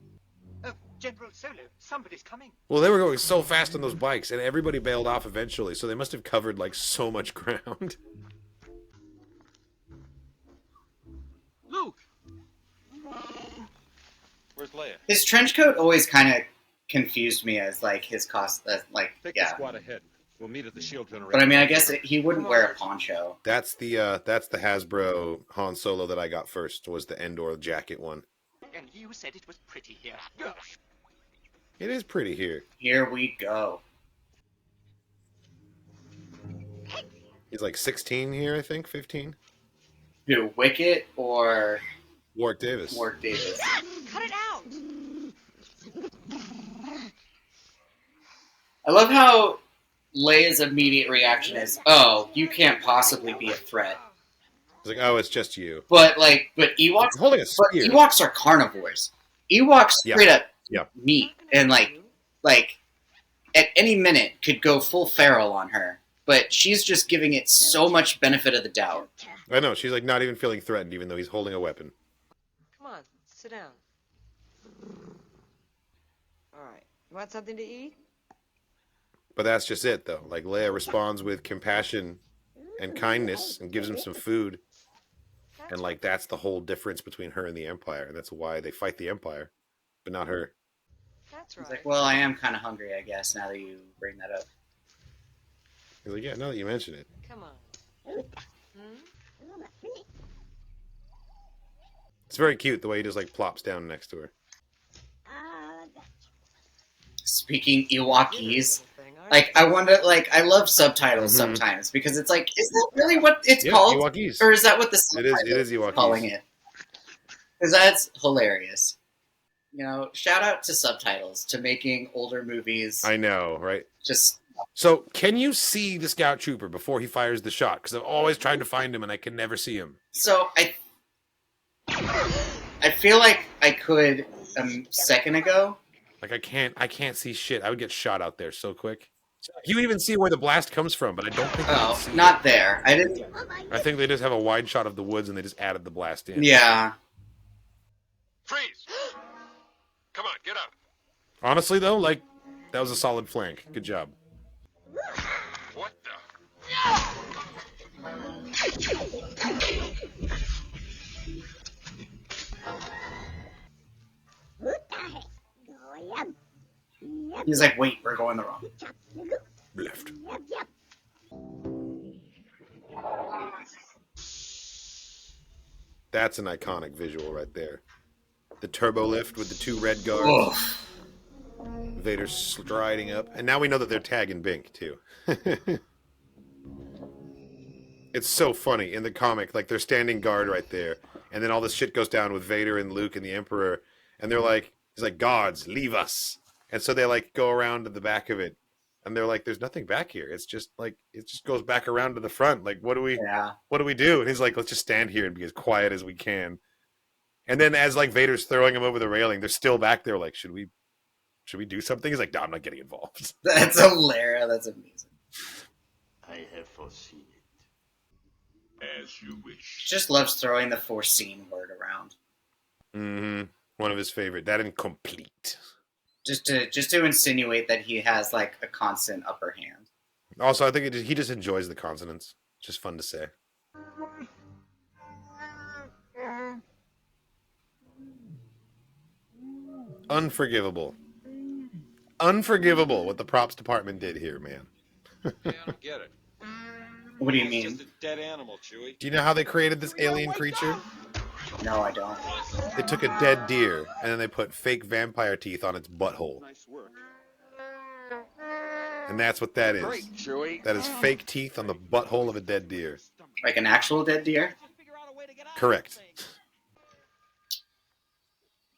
General Solo, somebody's coming. Well, they were going so fast on those bikes, and everybody bailed off eventually, so they must have covered like so much ground. Luke! Where's Leia? His trench coat always kind of confused me as like his cost. Take the squad ahead. We'll meet at the shield generator. But I mean, I guess he wouldn't wear a poncho. That's the Hasbro Han Solo that I got first. Was the Andor jacket one. And you said it was pretty here. It is pretty here. Here we go. He's like 16 here, I think, 15. Who, Wicket or Warwick Davis? Warwick Davis. Cut it out! I love how Leia's immediate reaction is, "Oh, you can't possibly be a threat." He's like, "Oh, it's just you." But Ewoks, holding a spear. Ewoks are carnivores. Ewoks straight up meat, and like at any minute could go full feral on her. But she's just giving it so much benefit of the doubt. I know, she's like not even feeling threatened, even though he's holding a weapon. Come on, sit down. Alright, you want something to eat? But that's just it, though. Like, Leia responds with compassion and kindness and gives him some food. And, like, that's the whole difference between her and the Empire. And that's why they fight the Empire, but not her. That's right. It's like, well, I am kind of hungry, I guess, now that you bring that up. He's like, yeah, now that you mention it. Come on. It's very cute, the way he just, like, plops down next to her. Speaking Ewokese, like, I wonder, like, I love subtitles sometimes, because it's like, is that really what it's called? Ewokese. Or is that what the subtitle it is Ewokese. calling it? Because that's hilarious. You know, shout out to subtitles, to making older movies. I know, right? Just... So, can you see the Scout Trooper before he fires the shot? Because I've always tried to find him, and I can never see him. So, I feel like I could a second ago. Like, I can't see shit. I would get shot out there so quick. You even see where the blast comes from, but I don't think. Oh, not there. I didn't. I think they just have a wide shot of the woods, and they just added the blast in. Yeah. Freeze! Come on, get up. Honestly, though, like, that was a solid flank. Good job. What the? He's like, wait, we're going the wrong. Left. That's an iconic visual right there. The turbo lift with the two red guards. Oh. Vader striding up. And now we know that they're tagging Bink, too. It's so funny. In the comic, like, they're standing guard right there. And then all this shit goes down with Vader and Luke and the Emperor. And they're like, he's like, gods, leave us. And so they, like, go around to the back of it. And they're like, there's nothing back here. It's just, like, it just goes back around to the front. Like, what do we do? And he's like, let's just stand here and be as quiet as we can. And then as, like, Vader's throwing him over the railing, they're still back there like, should we do something? He's like, no, I'm not getting involved. That's hilarious. That's amazing. I have foreseen it. As you wish. Just loves throwing the foreseen word around. Mm-hmm. One of his favorite. That incomplete. Just to insinuate that he has, like, a constant upper hand. Also, I think he just enjoys the consonants. Just fun to say. Unforgivable. Unforgivable what the props department did here, man. Yeah, I don't get it. What do you mean? It's just a dead animal, Chewie. Do you know how they created this alien creature? No, I don't. They took a dead deer, and then they put fake vampire teeth on its butthole. Nice work. And that's what that is. Great, Chewie. That is fake teeth on the butthole of a dead deer. Like an actual dead deer? Correct.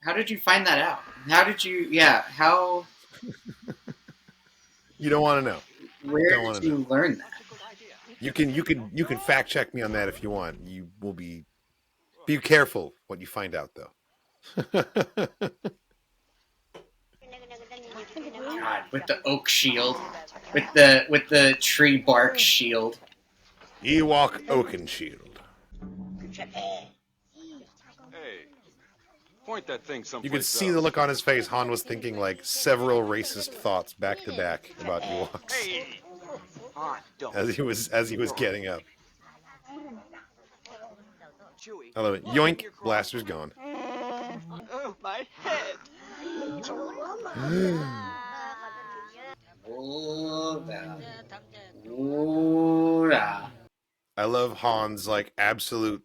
How did you find that out? How did you... Yeah, how... You don't want to know. Where did you learn that? You can fact check me on that if you want. You will be careful what you find out, though. God, with the oak shield, with the tree bark shield. Ewok Oaken Shield. Point that thing someplace You could see else. the look on his face. Han was thinking like several racist thoughts back to back about Ewoks as he was getting up. I love it. Yoink! Blaster's gone. Oh, my head! I love Han's like absolute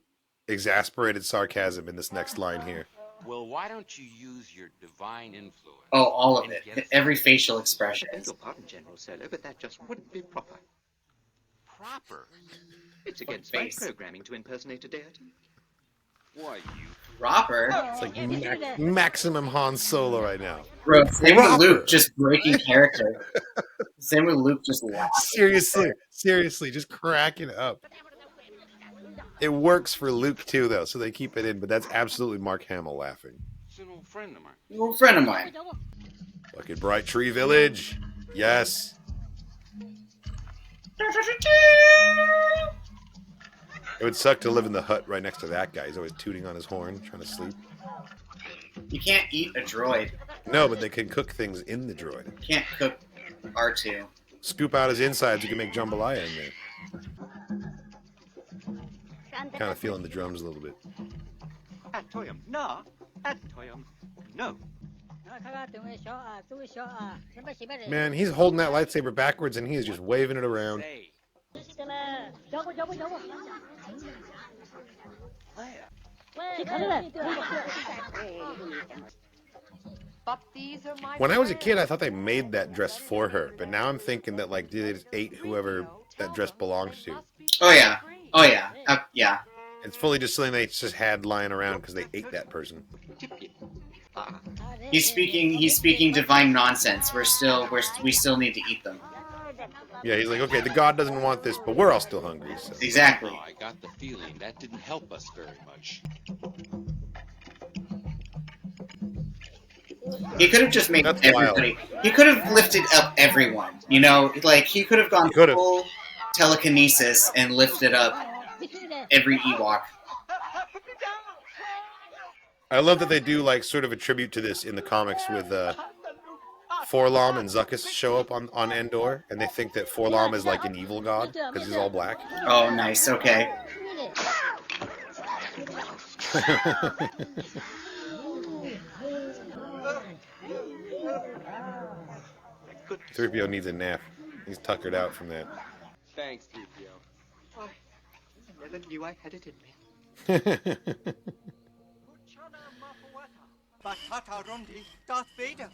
exasperated sarcasm in this next line here. Well, why don't you use your divine influence? Oh, all of it. Every facial expression. I beg your pardon, General Solo, but that just wouldn't be proper. Proper? It's against my programming to impersonate a deity. Why, you... Proper? It's like maximum Han Solo right now. Bro, same with Luke, just breaking character. Same with Luke, just laughing. Seriously, just cracking up. It works for Luke too, though, so they keep it in. But that's absolutely Mark Hamill laughing. It's an old friend of mine. An old friend of mine. Fucking Bright Tree Village. Yes. It would suck to live in the hut right next to that guy. He's always tooting on his horn, trying to sleep. You can't eat a droid. No, but they can cook things in the droid. You can't cook R2. Scoop out his insides, you can make jambalaya in there. Kind of feeling the drums a little bit. Atoyum, na. Atoyum, no. Man, he's holding that lightsaber backwards and he's just waving it around. When I was a kid, I thought they made that dress for her, but now I'm thinking that like they just ate whoever that dress belonged to. Oh yeah, oh yeah, yeah. It's fully just something they just had lying around because they ate that person. He's speaking divine nonsense. We still need to eat them. Yeah, he's like, okay, the god doesn't want this, but we're all still hungry. So. Exactly. Oh, I got the feeling that didn't help us very much. He could have just made everybody. He could have lifted up everyone. You know, like he could have gone full telekinesis and lifted up every Ewok. I love that they do like sort of a tribute to this in the comics with Forlom and Zuckuss show up on Andor, and they think that Forlom is like an evil god because he's all black. Oh, nice. Okay. 3PO needs a nap. He's tuckered out from that. Thanks, 3PO. I never knew I had it in me. Batata Rundi, Darth Vader.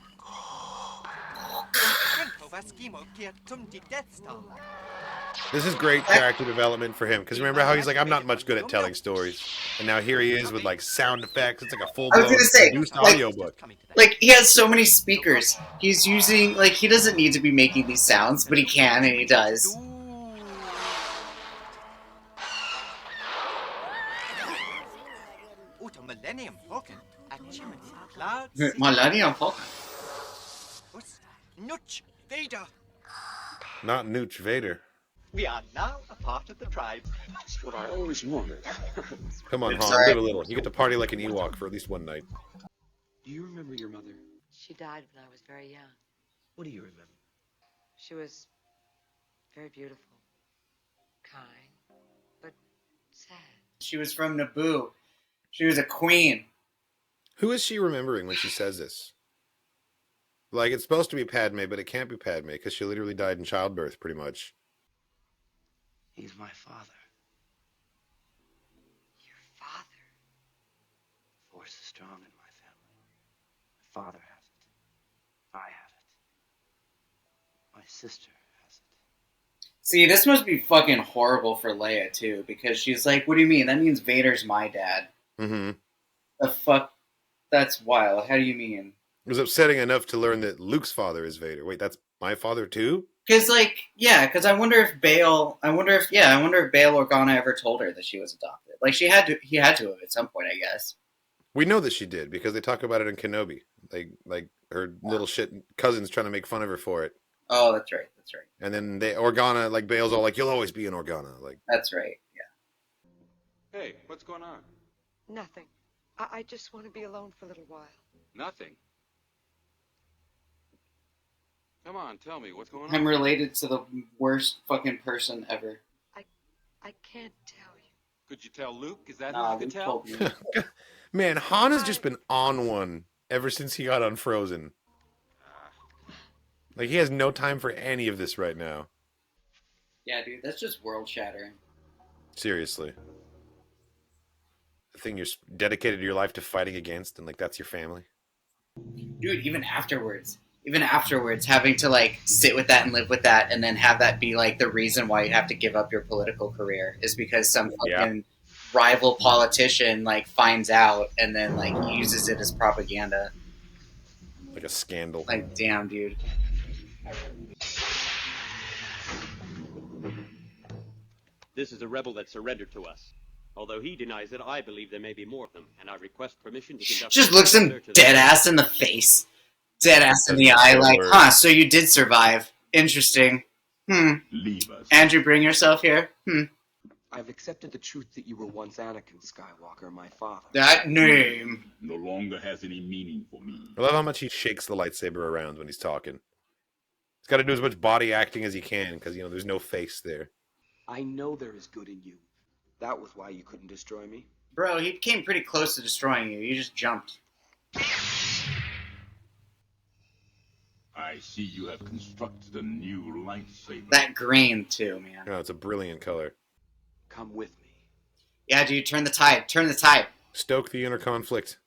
This is great character development for him, because remember how he's like, I'm not much good at telling stories, and now here he is with like sound effects. It's like a full-blown produced audiobook. Like he has so many speakers. He's using like he doesn't need to be making these sounds, but he can and he does. Millennium Falcon. Nooch Vader. Not Nooch Vader. We are now a part of the tribe. That's what I always wanted. Come on, Han, live a little. You get to party like an Ewok for at least one night. Do you remember your mother? She died when I was very young. What do you remember? She was very beautiful, kind, but sad. She was from Naboo. She was a queen. Who is she remembering when she says this? Like, it's supposed to be Padme, but it can't be Padme, because she literally died in childbirth, pretty much. He's my father. Your father? The Force is strong in my family. My father has it. I have it. My sister has it. See, this must be fucking horrible for Leia, too, because she's like, what do you mean? That means Vader's my dad. Mm-hmm. The fuck? That's wild. How do you mean? It was upsetting enough to learn that Luke's father is Vader. Wait, that's my father too? Because, like, yeah, because I wonder if Bail Organa ever told her that she was adopted. Like, he had to have at some point, I guess. We know that she did, because they talk about it in Kenobi. Like her little shit cousin's trying to make fun of her for it. Oh, that's right. And then Organa, like, Bail's all like, you'll always be an Organa. Like, that's right, yeah. Hey, what's going on? Nothing. I just want to be alone for a little while. Nothing. Come on, tell me what's going on. I'm related to the worst fucking person ever. I can't tell you. Could you tell Luke? Is that Nah, who you could Luke tell? told me. Man, Han has just been on one ever since he got unfrozen. Like, he has no time for any of this right now. Yeah, dude, that's just world shattering. Seriously. The thing you're dedicated your life to fighting against, and like that's your family. Dude, even afterwards, having to like sit with that and live with that, and then have that be like the reason why you have to give up your political career is because some fucking rival politician like finds out and then like uses it as propaganda. Like a scandal. Like, damn, dude. This is a rebel that surrendered to us. Although he denies it, I believe there may be more of them, and I request permission to conduct. Just looks him dead ass in the face, dead ass in the eye, like, huh? So you did survive? Interesting. Leave us. Andrew, bring yourself here. I've accepted the truth that you were once Anakin Skywalker, my father. That name no longer has any meaning for me. I love how much he shakes the lightsaber around when he's talking. He's got to do as much body acting as he can because, you know, there's no face there. I know there is good in you. That was why you couldn't destroy me. Bro, he came pretty close to destroying you. You just jumped. I see you have constructed a new lightsaber. That green, too, man. Oh, it's a brilliant color. Come with me. Yeah, dude, turn the tide. Turn the tide. Stoke the inner conflict.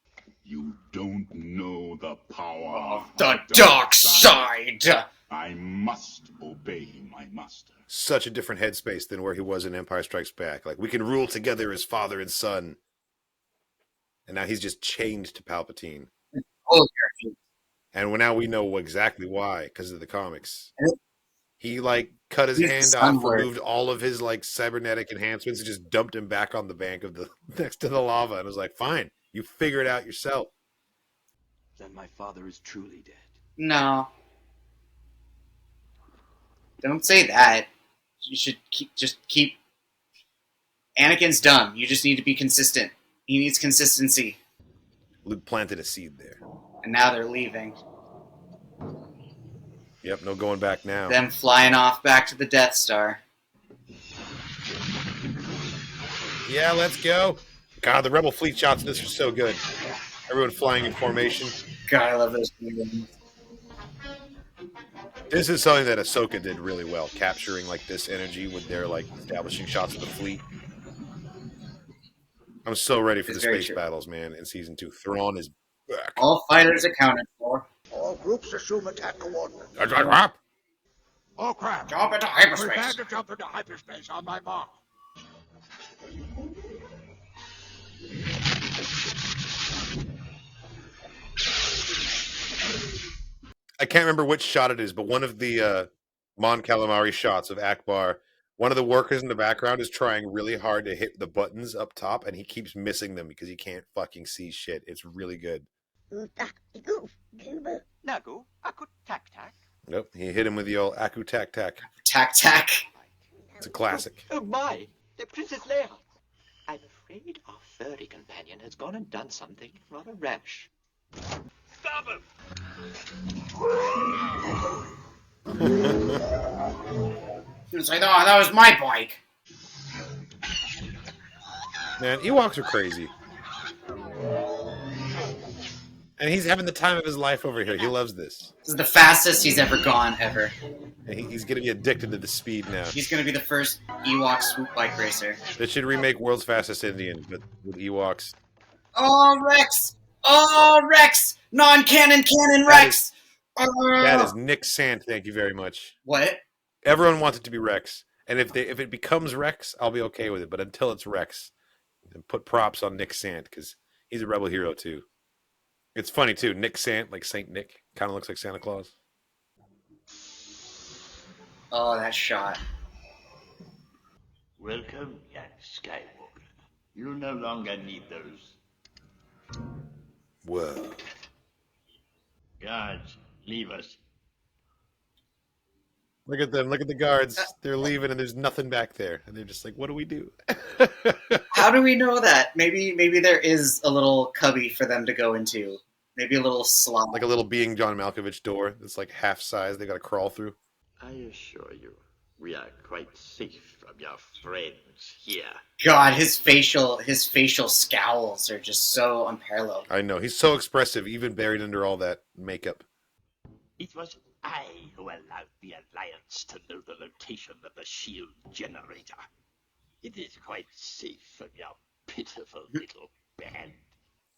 You don't know the power of the dark side. I must obey my master. Such a different headspace than where he was in Empire Strikes Back. Like, we can rule together as father and son. And now he's just chained to Palpatine. And now we know exactly why, because of the comics. He, like, cut his hand off, removed all of his, like, cybernetic enhancements, and just dumped him back on the bank of the next to the lava. And was like, fine, you figure it out yourself. Then my father is truly dead. No. Don't say that. You should keep. Anakin's dumb. You just need to be consistent. He needs consistency. Luke planted a seed there. And now they're leaving. Yep, no going back now. Them flying off back to the Death Star. Yeah, let's go. God, the Rebel fleet shots in this are so good. Everyone flying in formation. God, I love those movies. This is something that Ahsoka did really well, capturing like this energy with their like establishing shots of the fleet. I'm so ready for the space battles, man, in Season 2. Thrawn is back. All fighters accounted for. All groups assume attack coordinates. Oh crap! Jump into hyperspace. Prepare to jump into hyperspace on my mark. I can't remember which shot it is, but one of the Mon Calamari shots of Akbar, one of the workers in the background is trying really hard to hit the buttons up top, and he keeps missing them because he can't fucking see shit. It's really good. Nagu, aku tak tak. Nope, he hit him with the old Aku Tak Tak. Tak Tak. It's a classic. Oh my, the Princess Leia. I'm afraid our furry companion has gone and done something rather rash. Stop him! It's like, oh, that was my bike. Man, Ewoks are crazy. And he's having the time of his life over here. He loves this. This is the fastest he's ever gone, ever. And he's going to be addicted to the speed now. He's going to be the first Ewok swoop bike racer. They should remake World's Fastest Indian, but with Ewoks. Oh, Rex! Oh, Rex! Non-canon canon Rex! That is Nick Sant, thank you very much. What? Everyone wants it to be Rex. And if it becomes Rex, I'll be okay with it. But until it's Rex, then put props on Nick Sant, because he's a rebel hero, too. It's funny, too. Nick Sant, like Saint Nick, kind of looks like Santa Claus. Oh, that shot. Welcome, young Skywalker. You no longer need those. Whoa. Guards, leave us. Look at them. Look at the guards. They're leaving, and there's nothing back there. And they're just like, "What do we do?" How do we know that? Maybe there is a little cubby for them to go into. Maybe a little slot. Like a little being John Malkovich door that's like half size. They got to crawl through. I assure you, we are quite safe from your friends here. God, his facial scowls are just so unparalleled. I know. He's so expressive, even buried under all that makeup. It was I who allowed the Alliance to know the location of the shield generator. It is quite safe from your pitiful little band.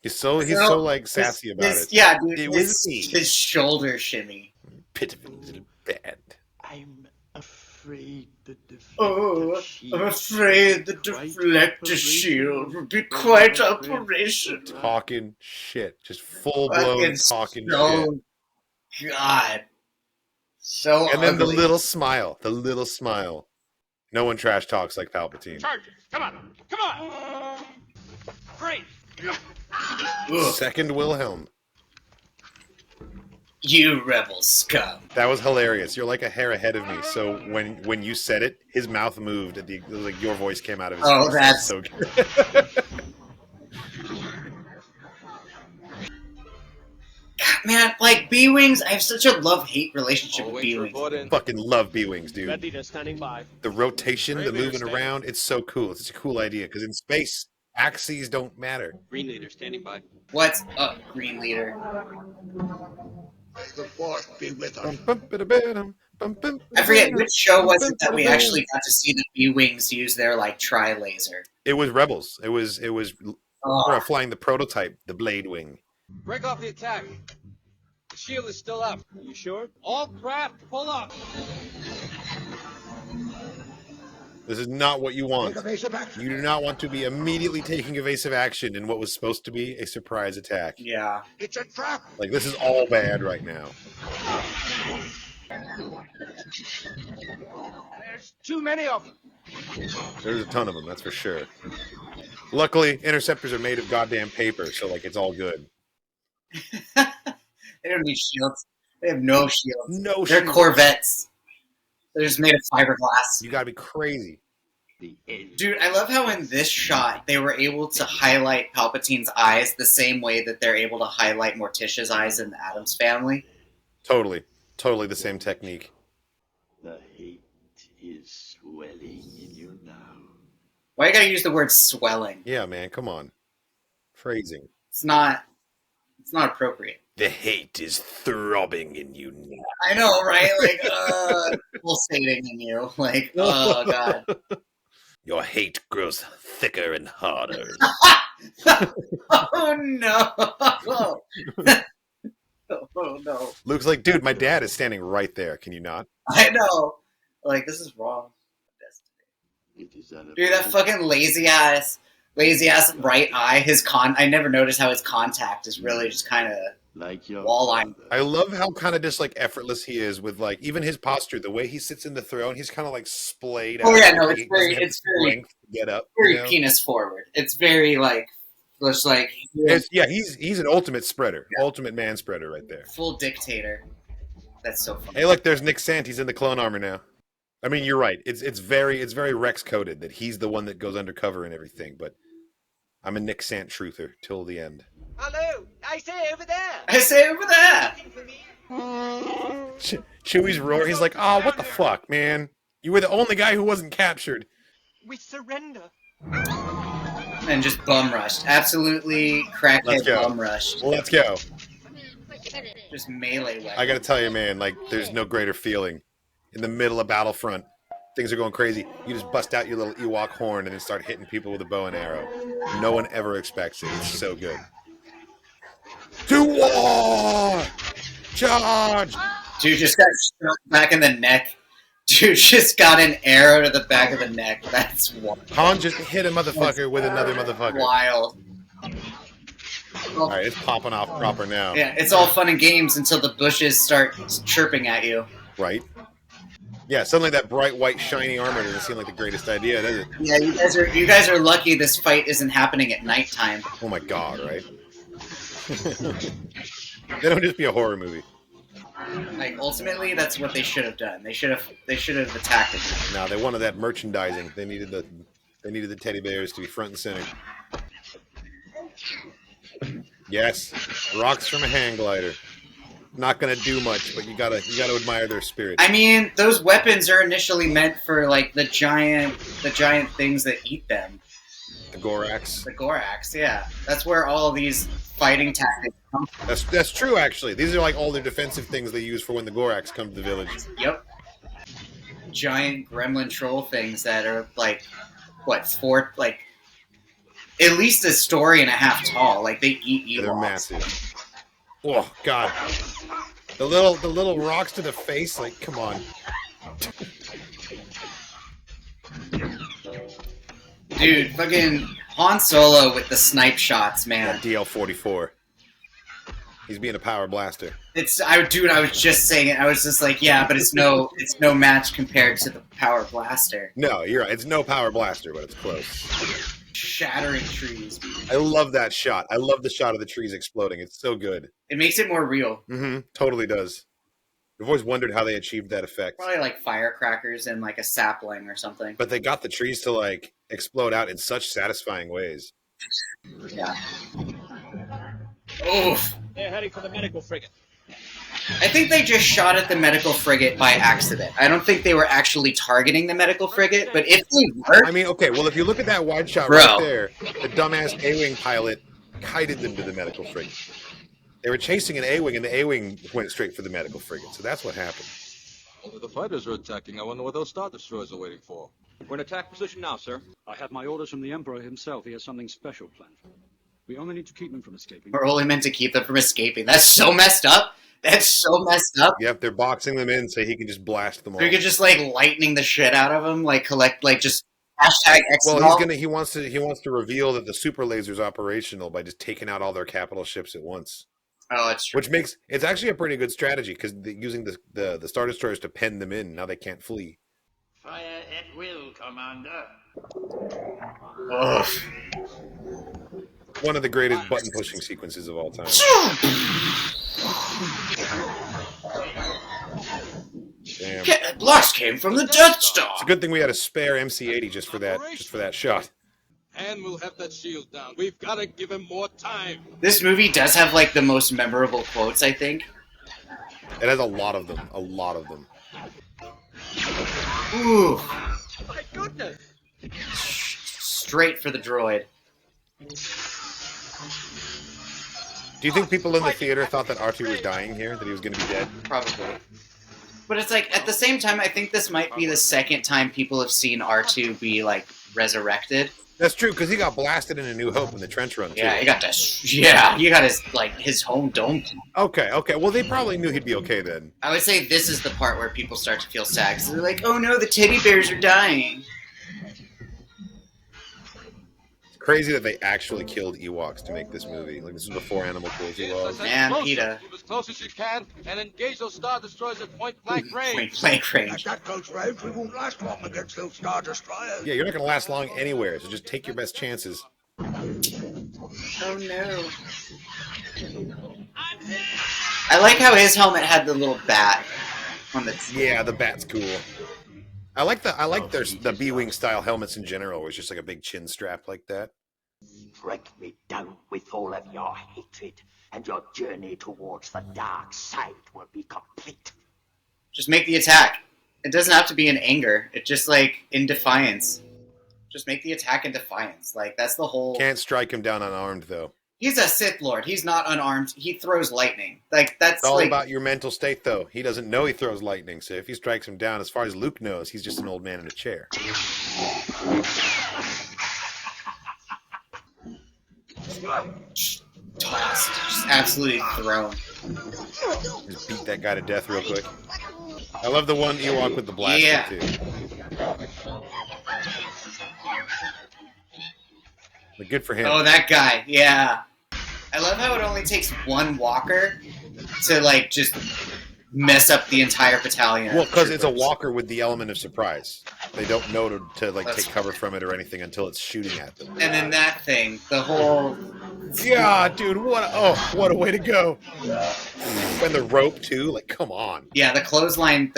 He's so like sassy about it. Yeah, dude, it was me. His shoulder shimmy. Pitiful little band. I'm afraid the I'm afraid the deflector shield will be quite operation. Talking shit. Just full-blown talking shit. God. So And then ugly. the little smile. The little smile. No one trash talks like Palpatine. Charges! Come on! Come on! Freeze! Second Wilhelm. You rebel scum. That was hilarious. You're like a hair ahead of me. So when you said it, his mouth moved. Like your voice came out of his mouth. That's so good. Man, like B-Wings, I have such a love-hate relationship with B-Wings. Fucking love B-Wings, dude. Red Leader standing by. The rotation, the moving around, it's so cool. It's such a cool idea because in space, axes don't matter. Green Leader standing by. What's up, Green Leader? May the Force be with us. I forget which show was it that we actually got to see the B-Wings use their like tri-laser. It was Rebels. It was flying the prototype, the Blade Wing. Break off the attack. The shield is still up. Are you sure? All craft, pull up. This is not what you want. Take evasive action. You do not want to be immediately taking evasive action in what was supposed to be a surprise attack. Yeah. It's a trap. Like, this is all bad right now. There's too many of them. There's a ton of them, that's for sure. Luckily, interceptors are made of goddamn paper, so, like, it's all good. They don't need shields. They have no shields. No They're shields. Corvettes. They're just made of fiberglass. You gotta be crazy. Dude, I love how in this shot they were able to highlight Palpatine's eyes the same way that they're able to highlight Morticia's eyes in the Addams Family. Totally. Totally the same technique. The hate is swelling in you now. Why you gotta use the word swelling? Yeah, man, come on. Phrasing. It's not appropriate. The hate is throbbing in you now. I know, right? Like, pulsating in you. Like, oh, God. Your hate grows thicker and harder. Oh, no. Oh, no. Luke's like, dude, my dad is standing right there. Can you not? I know. Like, this is wrong. Dude, that fucking lazy ass right eye, I never noticed how his contact is really just kind of like your wall-line. I love how kind of just like effortless he is with like even his posture, the way he sits in the throne, he's kind of like splayed out. Oh yeah, no, Like, it's he doesn't have very the strength to get up. very you know? penis forward. It's very like just like He's an ultimate spreader, ultimate man spreader right there. full dictator. That's so funny. Hey, look, there's Nick Sant. He's in the clone armor now. I mean, you're right. It's very Rex coded that he's the one that goes undercover and everything. But I'm a Nick Sant truther till the end. Hello, I say over there. I say over there. Chewie's roar. He's like, oh, what the fuck, man? You were the only guy who wasn't captured. We surrender. And just bum rushed. Absolutely crackhead bum rushed. Let's go. Just melee weapon. I gotta tell you, man, like, there's no greater feeling. In the middle of Battlefront, things are going crazy. You just bust out your little Ewok horn and then start hitting people with a bow and arrow. No one ever expects it. It's so good. To war! Charge! Dude just got shot back in the neck. Dude just got an arrow to the back of the neck. That's wild. Han just hit a motherfucker with another motherfucker. Wild. Alright, it's popping off proper now. Yeah, it's all fun and games until the bushes start chirping at you. Right? Yeah, suddenly that bright white shiny armor doesn't seem like the greatest idea, does it? Yeah, you guys are lucky this fight isn't happening at nighttime. Oh my god, right? They don't just be a horror movie. Like ultimately, that's what they should have done. They should have attacked it. No, they wanted that merchandising. They needed the teddy bears to be front and center. Yes, rocks from a hang glider. Not gonna do much, but you gotta admire their spirit. I mean, those weapons are initially meant for like the giant things that eat them. The Gorax. The Gorax, yeah. That's where all of these fighting tactics come from. That's true, actually. These are like all the defensive things they use for when the Gorax come to the village. Yep. Giant gremlin troll things that are like, what, at least a story and a half tall. Like they eat Ewoks. They're massive. Oh God. The little rocks to the face, like, come on. Dude, fucking Han Solo with the snipe shots, man. DL-44. He's being a power blaster. I was just saying it. I was just like, yeah, but it's no match compared to the power blaster. No, you're right. It's no power blaster, but it's close. Shattering trees. I love that shot. I love the shot of the trees exploding. It's so good. It makes it more real. Mm-hmm. Totally does. I've always wondered how they achieved that effect. Probably like firecrackers and like a sapling or something. But they got the trees to like explode out in such satisfying ways. Yeah. Oof. They're heading for the medical frigate. I think they just shot at the medical frigate by accident. I don't think they were actually targeting the medical frigate, but if they were... I mean, okay, well, if you look at that wide shot right there, the dumbass A-Wing pilot kited them to the medical frigate. They were chasing an A-Wing, and the A-Wing went straight for the medical frigate, so that's what happened. Only the fighters are attacking. I wonder what those Star Destroyers are waiting for. We're in attack position now, sir. I have my orders from the Emperor himself. He has something special planned for them. We only need to keep them from escaping. We're only meant to keep them from escaping. That's so messed up. That's so messed up. Yep, they're boxing them in so he can just blast them all. So you could just like lightning the shit out of them, like collect, like just hashtag X. Well, he wants to reveal that the super laser's operational by just taking out all their capital ships at once. Oh, that's true. Which makes it's actually a pretty good strategy because using the Star Destroyers to pen them in, now they can't flee. Fire at will, Commander. Ugh. One of the greatest button pushing sequences of all time. Damn. Blast came from the Death Star. It's a good thing we had a spare MC-80 just for that shot. And we'll have that shield down. We've got to give him more time. This movie does have like the most memorable quotes, I think. It has a lot of them. A lot of them. Ooh. My goodness. Straight for the droid. Do you think people in the theater thought that R2 was dying here? That he was going to be dead? Probably. But it's like, at the same time, I think this might be the second time people have seen R2 be, like, resurrected. That's true, because he got blasted in A New Hope in the trench run, too. Yeah, he got this. Yeah, he got his home dome. Okay. Well, they probably knew he'd be okay then. I would say this is the part where people start to feel sad, because they're like, oh no, the teddy bears are dying. Crazy that they actually killed Ewoks to make this movie. Like, this was before Animal kills Ewoks. Man, PETA. Move as close as you can and engage those Star Destroyers at point-blank range. Point-blank range. At that close range, we won't last long against those Star Destroyers. Yeah, you're not going to last long anywhere, so just take your best chances. Oh no. I like how his helmet had the little bat on the... Yeah, the bat's cool. I like the B-Wing style helmets in general, where it's just like a big chin strap like that. Strike me down with all of your hatred, and your journey towards the dark side will be complete. Just make the attack. It doesn't have to be in anger. It's just like in defiance. Just make the attack in defiance. Like that's the whole... Can't strike him down unarmed, though. He's a Sith Lord. He's not unarmed. He throws lightning. Like that's it's all about your mental state, though. He doesn't know he throws lightning, so if he strikes him down, as far as Luke knows, he's just an old man in a chair. Tossed. Just absolutely thrown. Just beat that guy to death real quick. I love the one Ewok with the blaster, too. But good for him. Oh, that guy. Yeah. I love how it only takes one walker to, like, just mess up the entire battalion. Well, because it's a walker with the element of surprise. They don't know to like That's take cover from it or anything until it's shooting at them. And then that thing, the whole. Yeah, dude, what a way to go. And the rope too, like come on. Yeah, the clothesline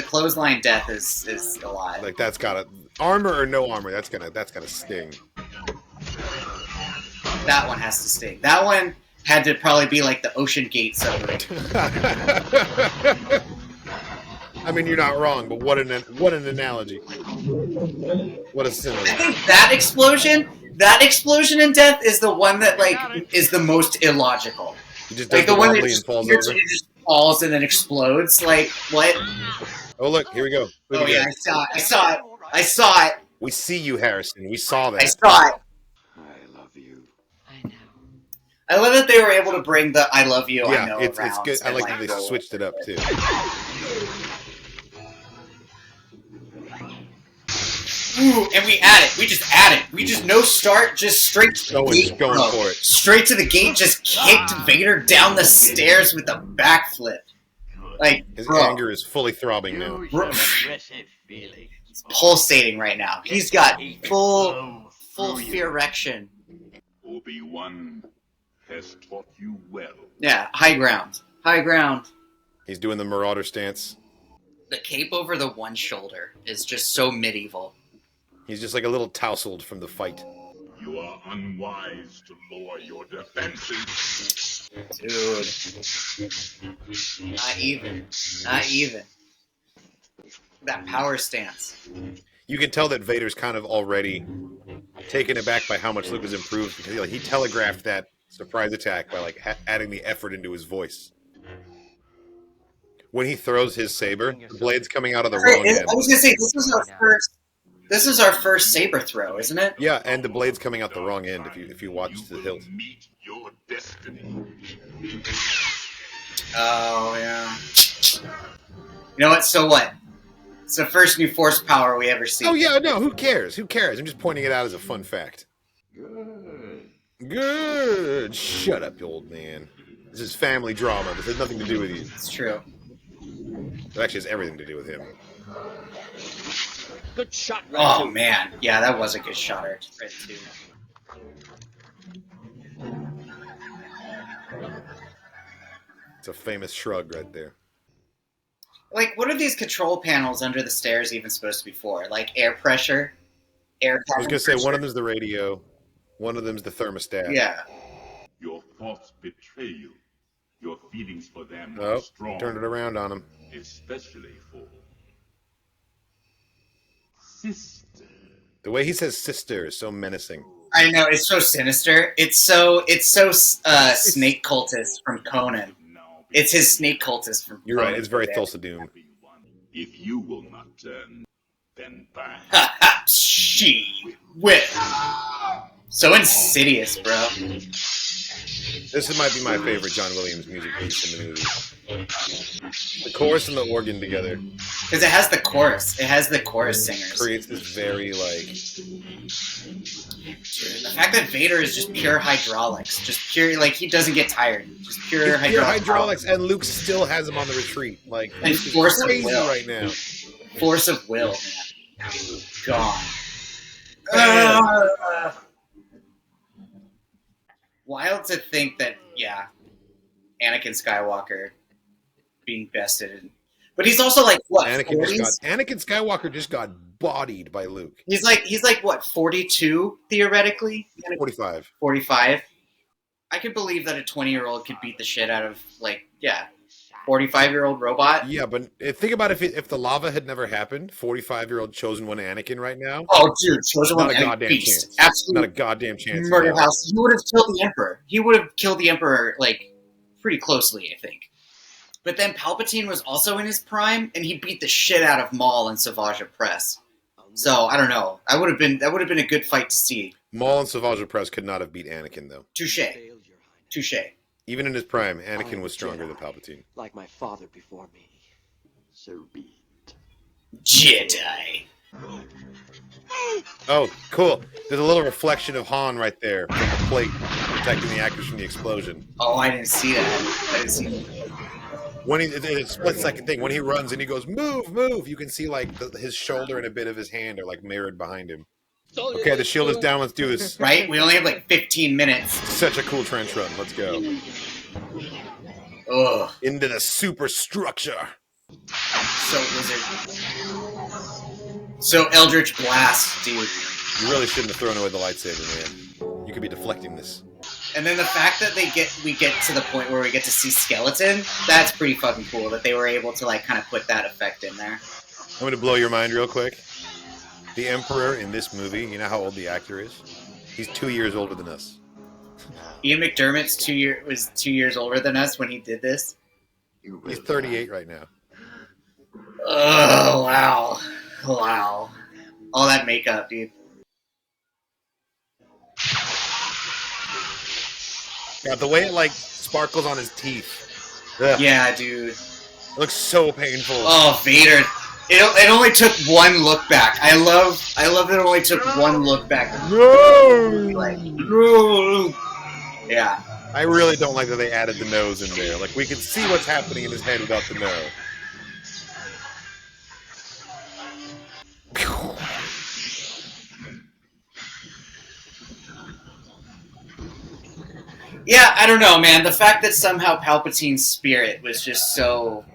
death is a lot. Like that's gotta armor or no armor, that's gotta sting. That one has to sting. That one had to probably be like the Ocean Gate submarine. I mean, you're not wrong, but what an analogy. What a simile. I think that explosion in death is the one that like is the most illogical. He just like does the one that and falls over. It just falls and then explodes. Like what? Oh look, here we go. Oh yeah, I saw it. We see you, Harrison. We saw that. I saw it. I love you. I love that they were able to bring the "I love you." Yeah, I know it's around good. I and, like that they switched it up too. Ooh, and we add it. We just add it. We just no start, just straight to the gate. Going for it. Straight to the gate, just kicked Vader down the stairs with a backflip. Like his anger is fully throbbing now. It's pulsating right now. He's got full fear erection. Obi-Wan has taught you well. Yeah, high ground. High ground. He's doing the Marauder stance. The cape over the one shoulder is just so medieval. He's just like a little tousled from the fight. You are unwise to lower your defenses. Dude. Not even. Not even. That power stance. You can tell that Vader's kind of already taken aback by how much Luke has improved because he telegraphed that surprise attack by like adding the effort into his voice. When he throws his saber, the blade's coming out of the wrong end. I was gonna say this is our first saber throw, isn't it? Yeah, and the blade's coming out the wrong end if you watch the hilt. Meet your destiny. Oh yeah. You know what? So what? It's the first new force power we ever see. Oh yeah, no, who cares? Who cares? I'm just pointing it out as a fun fact. Good. Shut up, you old man. This is family drama. This has nothing to do with you. It's true. It actually has everything to do with him. Good shot, Red Oh 2. man, yeah, that was a good shot, Red 2. It's a famous shrug right there. Like, what are these control panels under the stairs even supposed to be for? Like air pressure? I was gonna say one of them's the radio, one of them's the thermostat. Yeah. Your thoughts betray you. Your feelings for them are Oh, strong. turned it around on him. Especially for sister. The way he says "sister" is so menacing. I know, it's so sinister. It's so snake cultist from Conan. It's his snake cultist from You're Conan. right. It's very Thulsa Doom. If you will not turn, then bang. Ha ha! She will. So insidious, bro. This might be my favorite John Williams music piece in the movie. The chorus and the organ together. Because it has the chorus. It has the chorus singers. Creates this very, like... The fact that Vader is just pure hydraulics. Just pure, like, he doesn't get tired. Just pure hydraulics. And Luke still has him on the retreat. Like, And force of crazy will. right now. Force of will, man. Gone. Wild to think that, yeah, Anakin Skywalker being bested. But he's also like, what, Anakin 40s? Skywalker just got bodied by Luke. He's like what, 42 theoretically? 45. 45. I could believe that a 20-year-old could beat the shit out of 45-year-old robot. Yeah, but think about if the lava had never happened, 45-year-old chosen one Anakin right now. Oh, dude, chosen one not a goddamn beast. chance. Absolutely, not a goddamn chance. Murder house. He would have killed the Emperor. He would have killed the Emperor pretty closely, I think. But then Palpatine was also in his prime, and he beat the shit out of Maul and Savage Opress. So I don't know. That would have been a good fight to see. Maul and Savage Opress could not have beat Anakin though. Touche. Even in his prime, Anakin was stronger than Palpatine. Like my father before me. So be it. Jedi. Oh, cool. There's a little reflection of Han right there from the plate protecting the actors from the explosion. Oh, I didn't see that. When it's a split second thing. When he runs and he goes, move, move, you can see like his shoulder and a bit of his hand are like mirrored behind him. Okay, the shield is down. Let's do this. Right? We only have like 15 minutes. Such a cool trench run. Let's go. Ugh. Into the superstructure. So wizard. So Eldritch Blast, dude. You really shouldn't have thrown away the lightsaber, man. You could be deflecting this. And then the fact that we get to the point where we get to see skeleton, that's pretty fucking cool that they were able to like kind of put that effect in there. I'm going to blow your mind real quick. The Emperor in this movie, you know how old the actor is? He's 2 years older than us. Ian McDermott's 2 years older than us when he did this. He's 38 right now. Oh, wow. Wow. All that makeup, dude. God, the way it like sparkles on his teeth. Ugh. Yeah, dude. It looks so painful. Oh, Vader. It only took one look back. I love that it only took one look back. No! Like, no! Yeah. I really don't like that they added the nose in there. Like, we can see what's happening in his head without the nose. Yeah, I don't know, man. The fact that somehow Palpatine's spirit was just so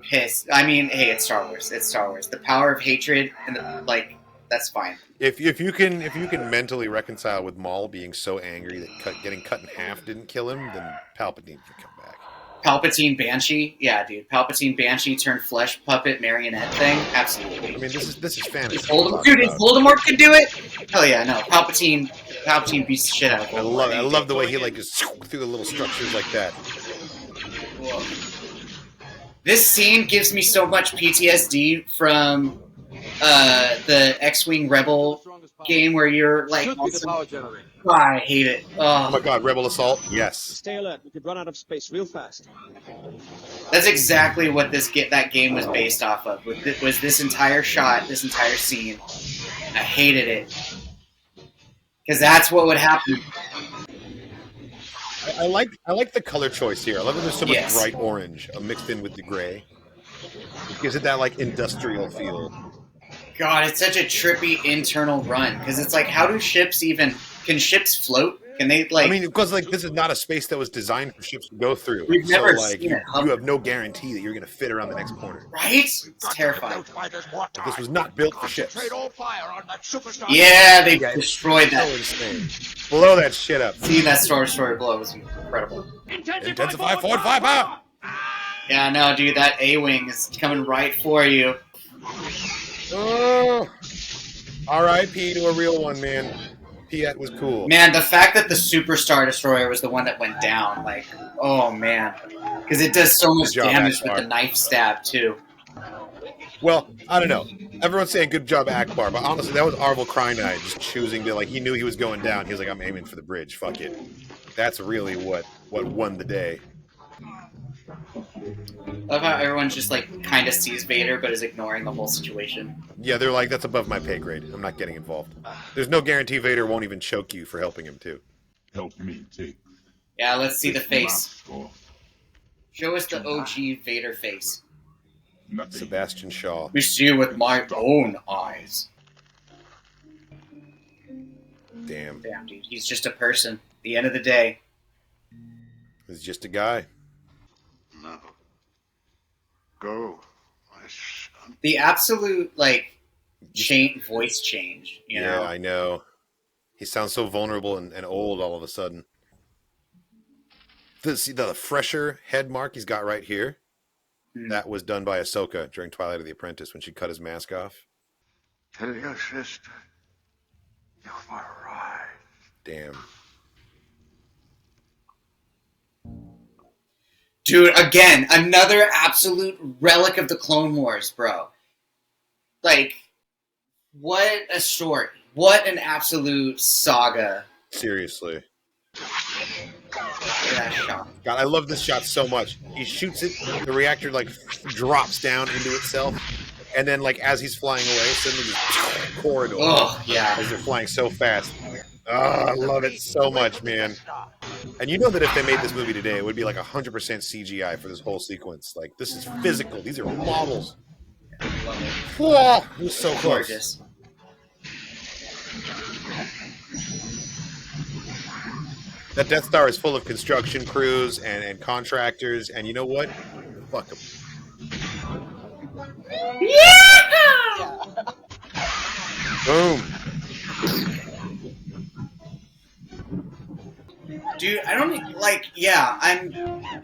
pissed. I mean, hey, it's Star Wars. It's Star Wars. The power of hatred and that's fine. If you can mentally reconcile with Maul being so angry that getting cut in half didn't kill him, then Palpatine can come back. Palpatine Banshee, yeah, dude. Palpatine Banshee turned flesh puppet marionette thing, absolutely. I mean, this is fantasy. If Voldemort could do it, hell yeah, no. Palpatine beats the shit out of Voldemort. I love the way he like just through the little structures like that. Whoa. This scene gives me so much PTSD from the X-Wing Rebel game where you're like, I hate it. Oh my god, Rebel Assault? Yes. Stay alert. We could run out of space real fast. That's exactly what that game was based off of. Was this entire shot, this entire scene. I hated it. Because that's what would happen. I like the color choice here. I love that there's so much bright orange mixed in with the gray. It gives it that like industrial feel. God, it's such a trippy internal run because it's like, how do ships can ships float? Can they like? I mean, because like this is not a space that was designed for ships to go through. We've so never like seen it. You have no guarantee that you're going to fit around the next corner. Right? It's terrifying. This was not built for ships. Yeah, they destroyed that. So insane. Blow that shit up. Seeing that Star Destroyer blow was incredible. Intensify forward firepower. Yeah, no, dude, that A-wing is coming right for you. Oh, R.I.P. to a real one, man. Piet was cool. Man, the fact that the Super Star Destroyer was the one that went down, like, oh man, because it does so much damage with the knife stab too. Well, I don't know. Everyone's saying good job, Akbar, but honestly, that was Arvel Krynite just choosing to, like, he knew he was going down. He was like, I'm aiming for the bridge. Fuck it. That's really what won the day. I love how everyone's just like kind of sees Vader, but is ignoring the whole situation. Yeah, they're like, that's above my pay grade. I'm not getting involved. There's no guarantee Vader won't even choke you for helping him too. Help me take. Yeah, let's see the face. Show us the OG Vader face. Sebastian Shaw. We see it with my own eyes. Damn. Damn, dude. He's just a person. At the end of the day. He's just a guy. No. Go, my son. The absolute, like, voice change, you know? Yeah, I know. He sounds so vulnerable and old all of a sudden. See the fresher head mark he's got right here? That was done by Ahsoka during Twilight of the Apprentice when she cut his mask off. Tell your sister you've arrived. Damn. Dude, again, another absolute relic of the Clone Wars, bro. Like, what a story. What an absolute saga. Seriously. That shot. God, I love this shot so much. He shoots it, the reactor, like, drops down into itself, and then, like, as he's flying away, suddenly just corridor. Oh, yeah. As they're flying so fast. Oh, I love it so much, man. And you know that if they made this movie today, it would be like 100% CGI for this whole sequence. Like, this is physical. These are models. Whoa, it was so close. Gorgeous. That Death Star is full of construction crews and contractors, and you know what? Fuck them. Yeah! Boom. Dude, I don't like. Yeah,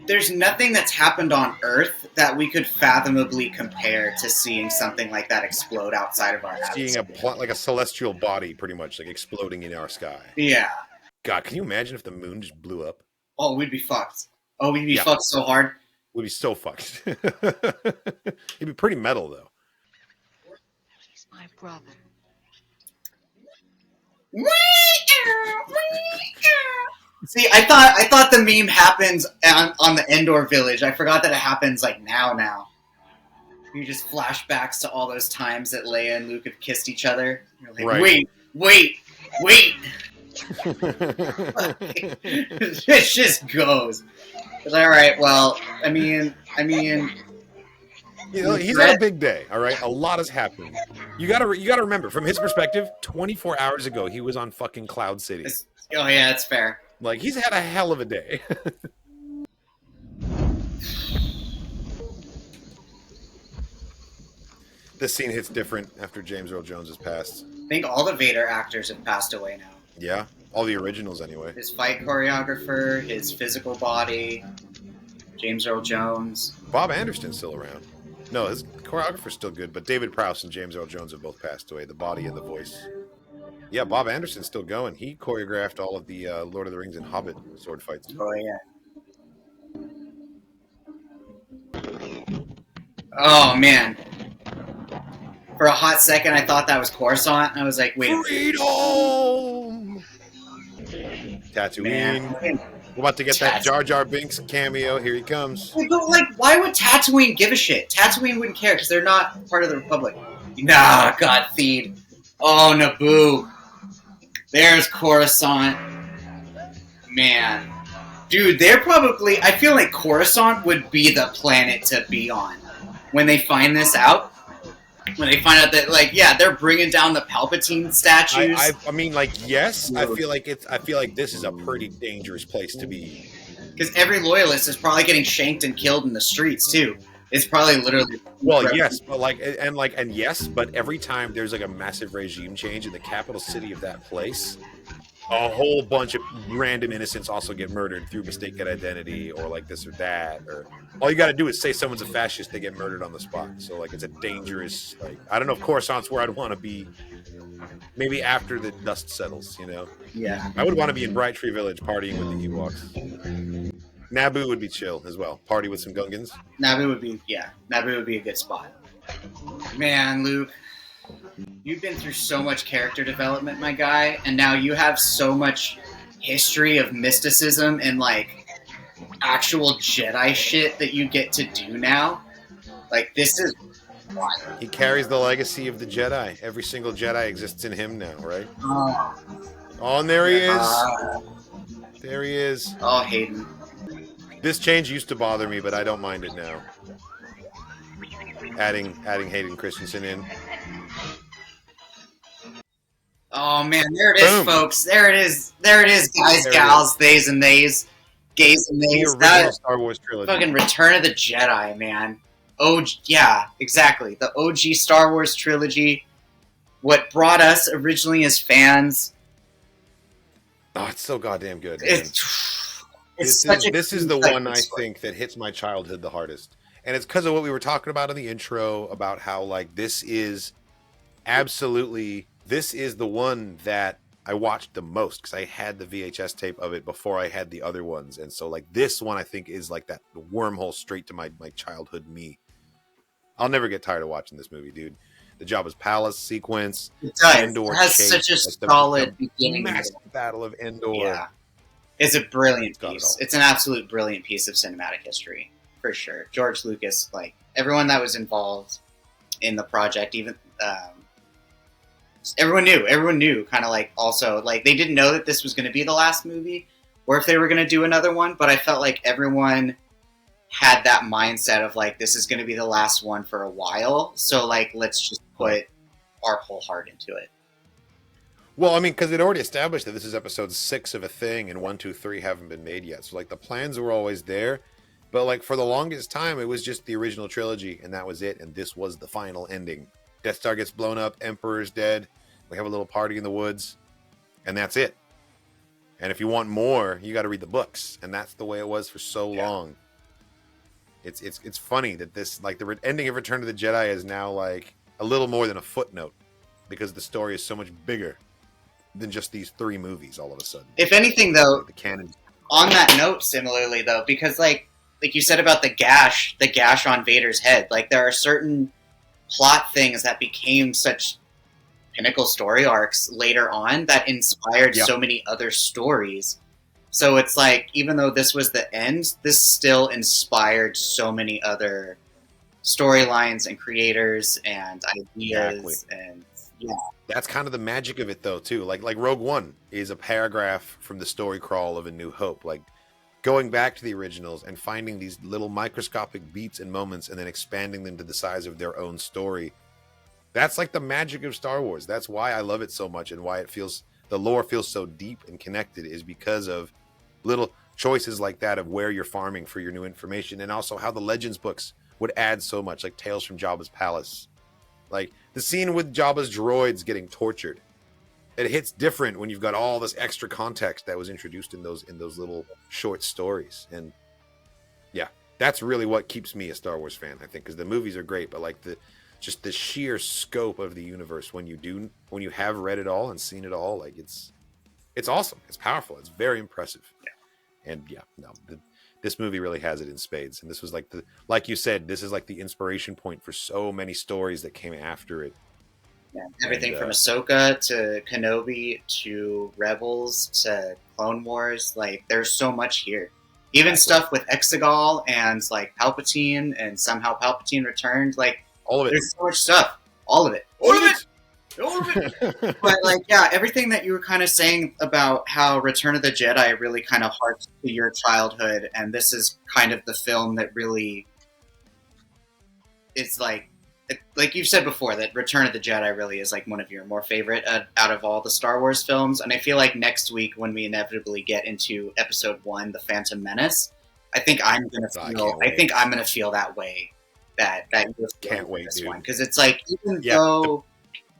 there's nothing that's happened on Earth that we could fathomably compare to seeing something like that explode outside of our Seeing atmosphere. like a celestial body, pretty much, like exploding in our sky. Yeah. God, can you imagine if the moon just blew up? Oh, we'd be fucked. Oh, we'd be fucked so hard. We'd be so fucked. It'd be pretty metal, though. He's my brother. See, I thought the meme happens on the Endor village. I forgot that it happens like now. You just flashbacks to all those times that Leia and Luke have kissed each other. You're like, Right. wait. It just goes. It's all right. Well, I mean, you know, he's had a big day. All right, a lot has happened. You gotta remember, from his perspective, 24 hours ago he was on fucking Cloud City. Oh yeah, it's fair. Like, he's had a hell of a day. This scene hits different after James Earl Jones has passed. I think all the Vader actors have passed away now. Yeah, all the originals anyway. His fight choreographer, his physical body, James Earl Jones. Bob Anderson's still around. No, his choreographer's still good, but David Prowse and James Earl Jones have both passed away, the body and the voice. Yeah, Bob Anderson's still going. He choreographed all of the Lord of the Rings and Hobbit sword fights. Oh, yeah. Oh, man. For a hot second, I thought that was Coruscant. I was like, wait. Freedom! Tatooine. Man. We're about to get that Jar Jar Binks cameo. Here he comes. But, like, why would Tatooine give a shit? Tatooine wouldn't care because they're not part of the Republic. Nah, God, Theed. Oh, Naboo. There's Coruscant. Man. Dude, they're probably... I feel like Coruscant would be the planet to be on when they find this out. When they find out that, like, yeah, they're bringing down the Palpatine statues. I mean, like, yes. I feel like this is a pretty dangerous place to be. Because every loyalist is probably getting shanked and killed in the streets too. It's probably literally. Well, yes, but yes, but every time there's like a massive regime change in the capital city of that place, a whole bunch of random innocents also get murdered through mistaken identity or like this or that. Or all you got to do is say someone's a fascist, they get murdered on the spot. So like it's a dangerous. Like I don't know if Coruscant's where I'd want to be. Maybe after the dust settles, you know. Yeah. I would want to be in Bright Tree Village partying with the Ewoks. Naboo would be chill as well. Party with some Gungans. Naboo would be a good spot. Man, Luke, you've been through so much character development, my guy, and now you have so much history of mysticism and like actual Jedi shit that you get to do now. Like this is wild. He carries the legacy of the Jedi. Every single Jedi exists in him now, right? Oh, and there he is. There he is. Oh, Hayden. This change used to bother me, but I don't mind it now. Adding Hayden Christensen in. Oh man, there it is, folks. There it is, guys, gals, theys and theys, gays and theys. The original Star Wars trilogy. Fucking Return of the Jedi, man. Oh yeah, exactly. The OG Star Wars trilogy. What brought us originally as fans. Oh, it's so goddamn good, man. This is the one I think that hits my childhood the hardest. And it's because of what we were talking about in the intro about how like this is the one that I watched the most because I had the VHS tape of it before I had the other ones. And so like this one I think is like that wormhole straight to my childhood me. I'll never get tired of watching this movie, dude. The Jabba's Palace sequence. It does. Endor it has chase, such a like solid the beginning. massive battle of Endor. Yeah. It's a brilliant piece. It's an absolute brilliant piece of cinematic history, for sure. George Lucas, like, everyone that was involved in the project, even, everyone knew, kind of like, also, like, they didn't know that this was going to be the last movie, or if they were going to do another one, but I felt like everyone had that mindset of like, this is going to be the last one for a while, so like, let's just put our whole heart into it. Well, I mean, because it already established that this is episode 6 of a thing, and 1, 2, 3 haven't been made yet. So like the plans were always there, but like for the longest time, it was just the original trilogy, and that was it. And this was the final ending. Death Star gets blown up, Emperor's dead. We have a little party in the woods, and that's it. And if you want more, you got to read the books, and that's the way it was for so long. It's funny that this, like, the ending of Return of the Jedi is now like a little more than a footnote, because the story is so much bigger than just these 3 movies all of a sudden. If anything, though, like the canon. On that note, similarly though, because like you said about the gash on Vader's head, like there are certain plot things that became such pinnacle story arcs later on that inspired so many other stories. So it's like, even though this was the end, this still inspired so many other storylines and creators and ideas. And yeah, that's kind of the magic of it though too. Like Rogue One is a paragraph from the story crawl of A New Hope, like going back to the originals and finding these little microscopic beats and moments and then expanding them to the size of their own story. That's like the magic of Star Wars. That's why I love it so much, and why the lore feels so deep and connected, is because of little choices like that of where you're farming for your new information, and also how the Legends books would add so much, like Tales from Jabba's Palace. Like the scene with Jabba's droids getting tortured. It hits different when you've got all this extra context that was introduced in those little short stories. And yeah, that's really what keeps me a Star Wars fan, I think, because the movies are great, but like just the sheer scope of the universe when you have read it all and seen it all, like it's awesome. It's powerful. It's very impressive. Yeah. And yeah, no, this movie really has it in spades. And this was like you said, this is like the inspiration point for so many stories that came after it. Yeah, everything from Ahsoka to Kenobi to Rebels to Clone Wars. Like, there's so much here. Even stuff with Exegol and like Palpatine, and somehow Palpatine returned. Like, all of it. There's so much stuff. All of it. All of it. All of it. But like, yeah, everything that you were kind of saying about how Return of the Jedi really kind of harks to your childhood, and this is kind of the film that really is like you've said before, that Return of the Jedi really is like one of your more favorite out of all the Star Wars films. And I feel like next week, when we inevitably get into Episode 1, The Phantom Menace, I think I'm gonna feel that way. That you can't wait, this dude. one, because it's like, even though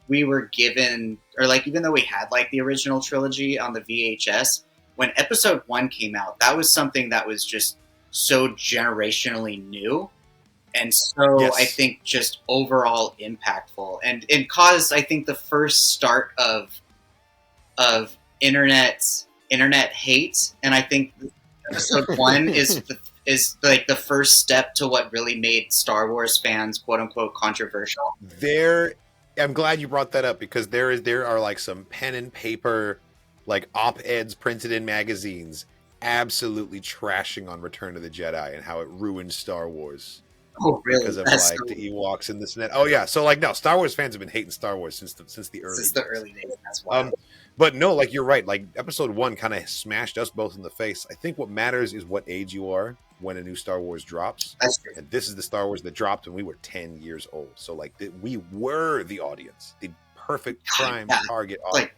we were given, or like even though we had like the original trilogy on the VHS, when Episode 1 came out, that was something that was just so generationally new. And so I think just overall impactful, and it caused, I think, the first start of internet hate. And I think Episode 1 is like the first step to what really made Star Wars fans, quote unquote, controversial. I'm glad you brought that up, because there are like some pen and paper, like op-eds printed in magazines, absolutely trashing on Return of the Jedi and how it ruined Star Wars. Oh, really? Because of the Ewoks and this and that. Oh yeah. So like, no, Star Wars fans have been hating Star Wars since the early days. That's wild. But no, like, you're right. Like, Episode 1 kind of smashed us both in the face. I think what matters is what age you are when a new Star Wars drops. That's true. And this is the Star Wars that dropped when we were 10 years old. So like, we were the audience, the perfect prime target audience.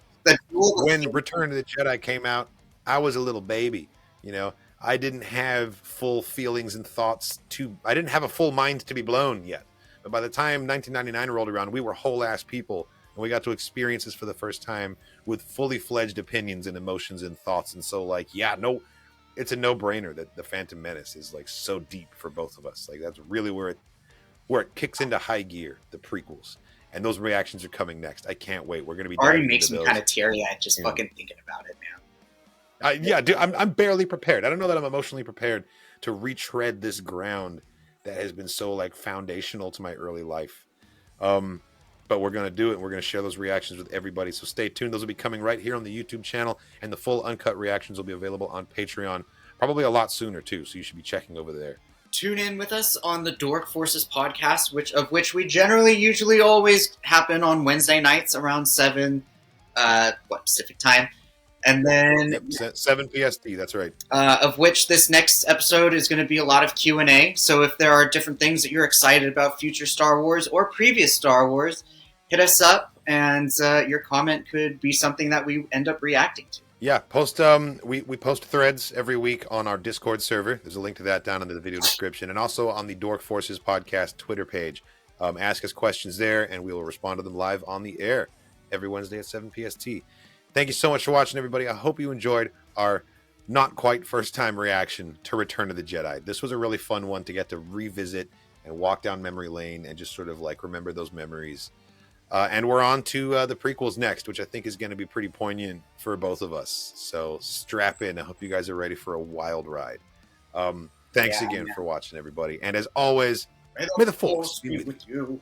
When Return of the Jedi came out, I was a little baby. You know, I didn't have full feelings and thoughts I didn't have a full mind to be blown yet. But by the time 1999 rolled around, we were whole ass people, and we got to experience this for the first time with fully fledged opinions and emotions and thoughts. And so like, yeah, no, it's a no brainer that the Phantom Menace is like so deep for both of us. Like, that's really where it kicks into high gear, the prequels. And those reactions are coming next. I can't wait. We're going to be already makes me kind of teary-eyed just fucking thinking about it, man. Yeah, dude, I'm barely prepared. I don't know that I'm emotionally prepared to retread this ground that has been so like foundational to my early life. But we're going to do it, and we're going to share those reactions with everybody. So stay tuned. Those will be coming right here on the YouTube channel, and the full uncut reactions will be available on Patreon probably a lot sooner too. So you should be checking over there. Tune in with us on the Dork Forces podcast, which we usually always happen on Wednesday nights around 7 Pacific time. And then 7 PST. That's right. Of which this next episode is going to be a lot of Q&A. So if there are different things that you're excited about future Star Wars or previous Star Wars, hit us up, and your comment could be something that we end up reacting to. Yeah, post. We post threads every week on our Discord server. There's a link to that down in the video description, and also on the Dork Forces podcast Twitter page. Ask us questions there, and we will respond to them live on the air every Wednesday at 7 PST. Thank you so much for watching, everybody. I hope you enjoyed our not quite first time reaction to Return of the Jedi. This was a really fun one to get to revisit and walk down memory lane and just sort of like remember those memories. And we're on to the prequels next, which I think is going to be pretty poignant for both of us. So strap in. I hope you guys are ready for a wild ride. Thanks again for watching, everybody. And as always, may the Force be with you.